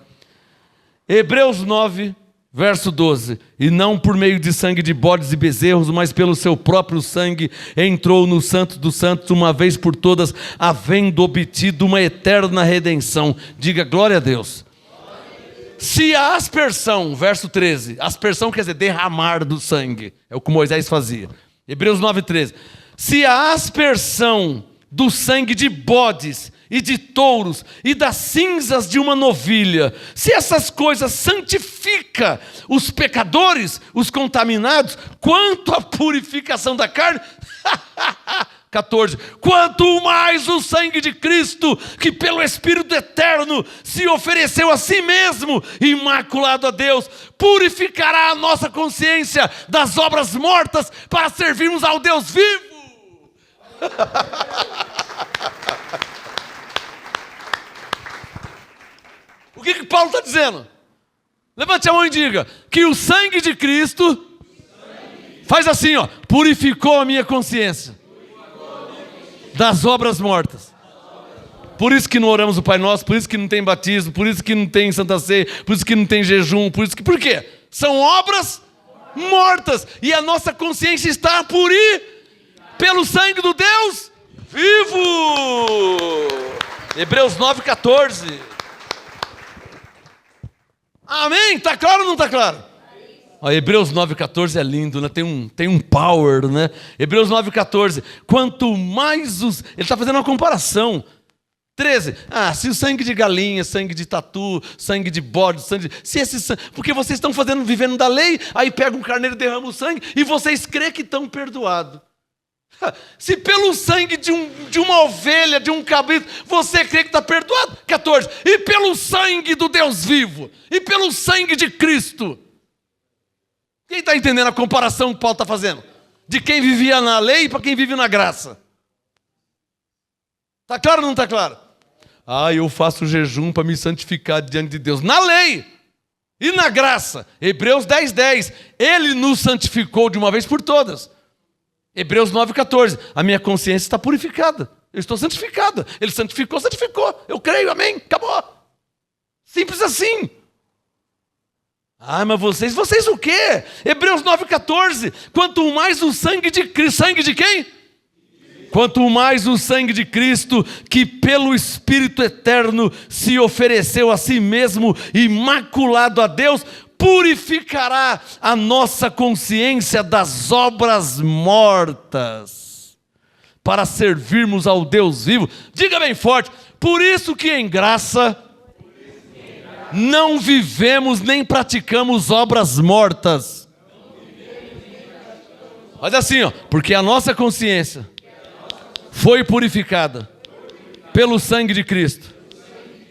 Hebreus 9, verso 12, e não por meio de sangue de bodes e bezerros, mas pelo seu próprio sangue, entrou no Santo dos Santos uma vez por todas, havendo obtido uma eterna redenção. Diga glória a Deus. Se a aspersão, verso 13, aspersão quer dizer derramar do sangue, é o que Moisés fazia. Hebreus 9, 13. Se a aspersão do sangue de bodes e de touros, e das cinzas de uma novilha, se essas coisas santifica os pecadores, os contaminados, quanto à purificação da carne, 14, quanto mais o sangue de Cristo, que pelo Espírito Eterno se ofereceu a si mesmo, imaculado a Deus, purificará a nossa consciência das obras mortas, para servirmos ao Deus vivo. O que Paulo está dizendo? Levante a mão e diga que o sangue de Cristo faz assim, ó, purificou a minha consciência das obras mortas. Por isso que não oramos o Pai Nosso, por isso que não tem batismo, por isso que não tem Santa Ceia, por isso que não tem jejum, por quê? São obras mortas e a nossa consciência está pelo sangue do Deus vivo. Hebreus 9, 14. Amém? Está claro ou não está claro? Ó, Hebreus 9,14 é lindo, né? Tem um power, né? Hebreus 9,14. Quanto mais os... Ele está fazendo uma comparação. 13. Se o sangue de galinha, sangue de tatu, sangue de bode, se esse sangue... Porque vocês estão vivendo da lei, aí pega um carneiro e derrama o sangue, e vocês creem que estão perdoados. Se pelo sangue de uma ovelha, de um cabrito, você crê que está perdoado. 14. E pelo sangue do Deus vivo, e pelo sangue de Cristo. Quem está entendendo a comparação que Paulo está fazendo? De quem vivia na lei para quem vive na graça. Está claro ou não está claro? Eu faço jejum para me santificar diante de Deus. Na lei e na graça. Hebreus 10, 10. Ele nos santificou de uma vez por todas. Hebreus 9, 14. A minha consciência está purificada. Eu estou santificado. Ele santificou. Eu creio, amém. Acabou. Simples assim. Mas vocês o quê? Hebreus 9, 14. Quanto mais o sangue de Cristo. Sangue de quem? Quanto mais o sangue de Cristo, que pelo Espírito Eterno se ofereceu a si mesmo, imaculado a Deus, purificará a nossa consciência das obras mortas, para servirmos ao Deus vivo. Diga bem forte: por isso que em graça não vivemos nem praticamos obras mortas. Olha assim, porque a nossa consciência foi purificada pelo sangue de Cristo,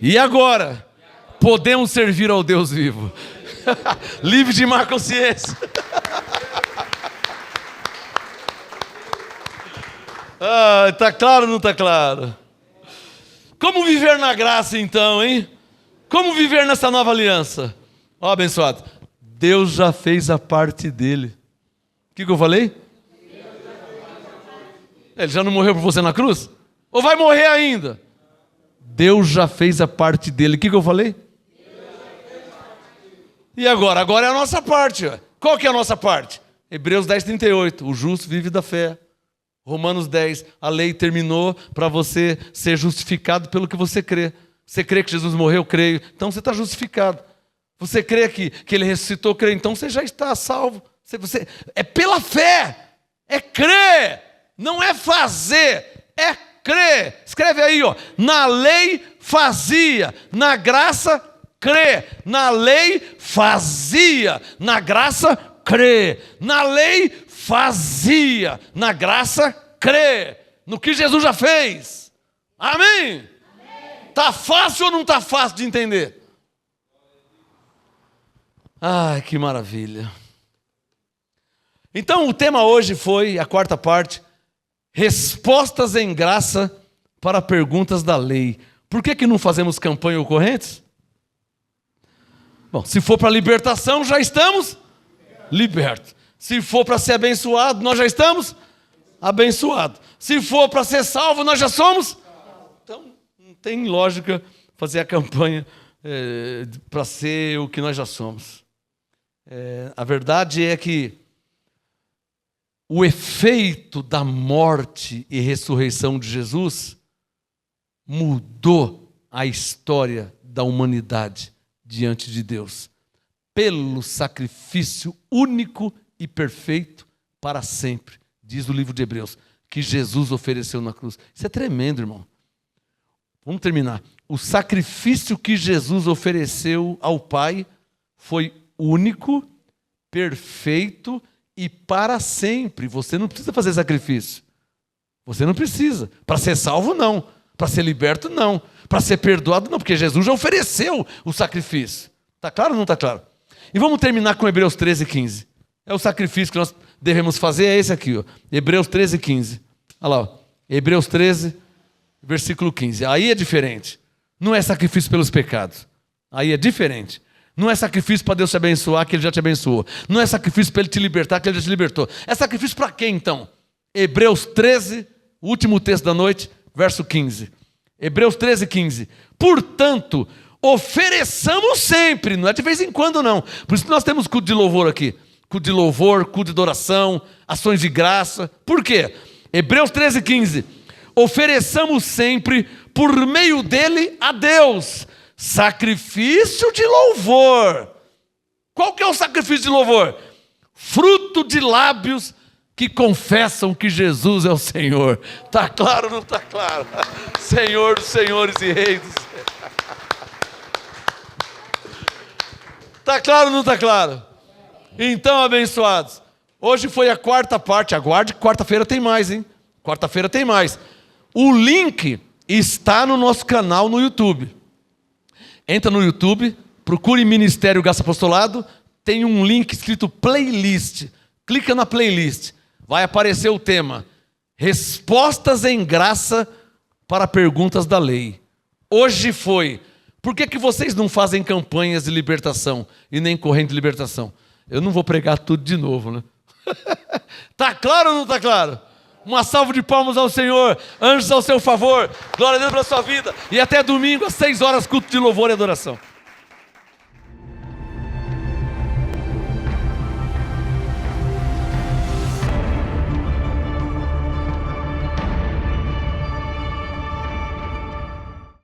e agora podemos servir ao Deus vivo. Livre de má consciência. Está claro ou não está claro? Como viver na graça então, hein? Como viver nessa nova aliança? Abençoado, Deus já fez a parte dele. O que eu falei? Ele já não morreu por você na cruz? Ou vai morrer ainda? Deus já fez a parte dele. O que eu falei? E agora? Agora é a nossa parte. Qual que é a nossa parte? Hebreus 10, 38. O justo vive da fé. Romanos 10. A lei terminou para você ser justificado pelo que você crê. Você crê que Jesus morreu? Creio. Então você está justificado. Você crê que Ele ressuscitou? Creio. Então você já está salvo. É pela fé. É crer. Não é fazer. É crer. Escreve aí, na lei fazia. Na graça crê. Na lei fazia, na graça crê. Na lei fazia, na graça crê. No que Jesus já fez. Amém? Está fácil ou não está fácil de entender? Que maravilha. Então o tema hoje foi, a quarta parte, respostas em graça para perguntas da lei. Por que não fazemos campanha ou correntes? Bom, se for para libertação, já estamos libertos. Se for para ser abençoado, nós já estamos abençoados. Se for para ser salvo, nós já somos. Então, não tem lógica fazer a campanha para ser o que nós já somos. A verdade é que o efeito da morte e ressurreição de Jesus mudou a história da humanidade diante de Deus, pelo sacrifício único e perfeito para sempre, diz o livro de Hebreus, que Jesus ofereceu na cruz. Isso é tremendo, irmão. Vamos terminar. O sacrifício que Jesus ofereceu ao Pai foi único, perfeito e para sempre. Você não precisa fazer sacrifício. Você não precisa. Para ser salvo, não. Para ser liberto, não. Para ser perdoado, não. Porque Jesus já ofereceu o sacrifício. Está claro ou não está claro? E vamos terminar com Hebreus 13:15. É o sacrifício que nós devemos fazer, é esse aqui, ó. Hebreus 13:15. Olha lá, ó. Hebreus 13, versículo 15. Aí é diferente. Não é sacrifício pelos pecados. Aí é diferente. Não é sacrifício para Deus te abençoar, que Ele já te abençoou. Não é sacrifício para Ele te libertar, que Ele já te libertou. É sacrifício para quem, então? Hebreus 13, último texto da noite, verso 15. Hebreus 13:15. Portanto, ofereçamos sempre, não é de vez em quando não. Por isso que nós temos culto de louvor aqui. Culto de louvor, culto de adoração, ações de graça. Por quê? Hebreus 13:15. Ofereçamos sempre, por meio dele, a Deus, sacrifício de louvor. Qual que é o sacrifício de louvor? Fruto de lábios que confessam que Jesus é o Senhor. Está claro ou não está claro? Senhor dos senhores e reis dos reis. Está claro ou não está claro? Então, abençoados, hoje foi a quarta parte. Aguarde que quarta-feira tem mais, hein? Quarta-feira tem mais. O link está no nosso canal no YouTube. Entra no YouTube, procure Ministério Graça Apostolado, tem um link escrito playlist. Clica na playlist, vai aparecer o tema Respostas em Graça para Perguntas da Lei. Hoje foi, por que vocês não fazem campanhas de libertação e nem corrente de libertação? Eu não vou pregar tudo de novo, né? Tá claro ou não tá claro? Uma salva de palmas ao Senhor, anjos ao seu favor, glória a Deus pela sua vida, e até domingo às 6 horas, culto de louvor e adoração.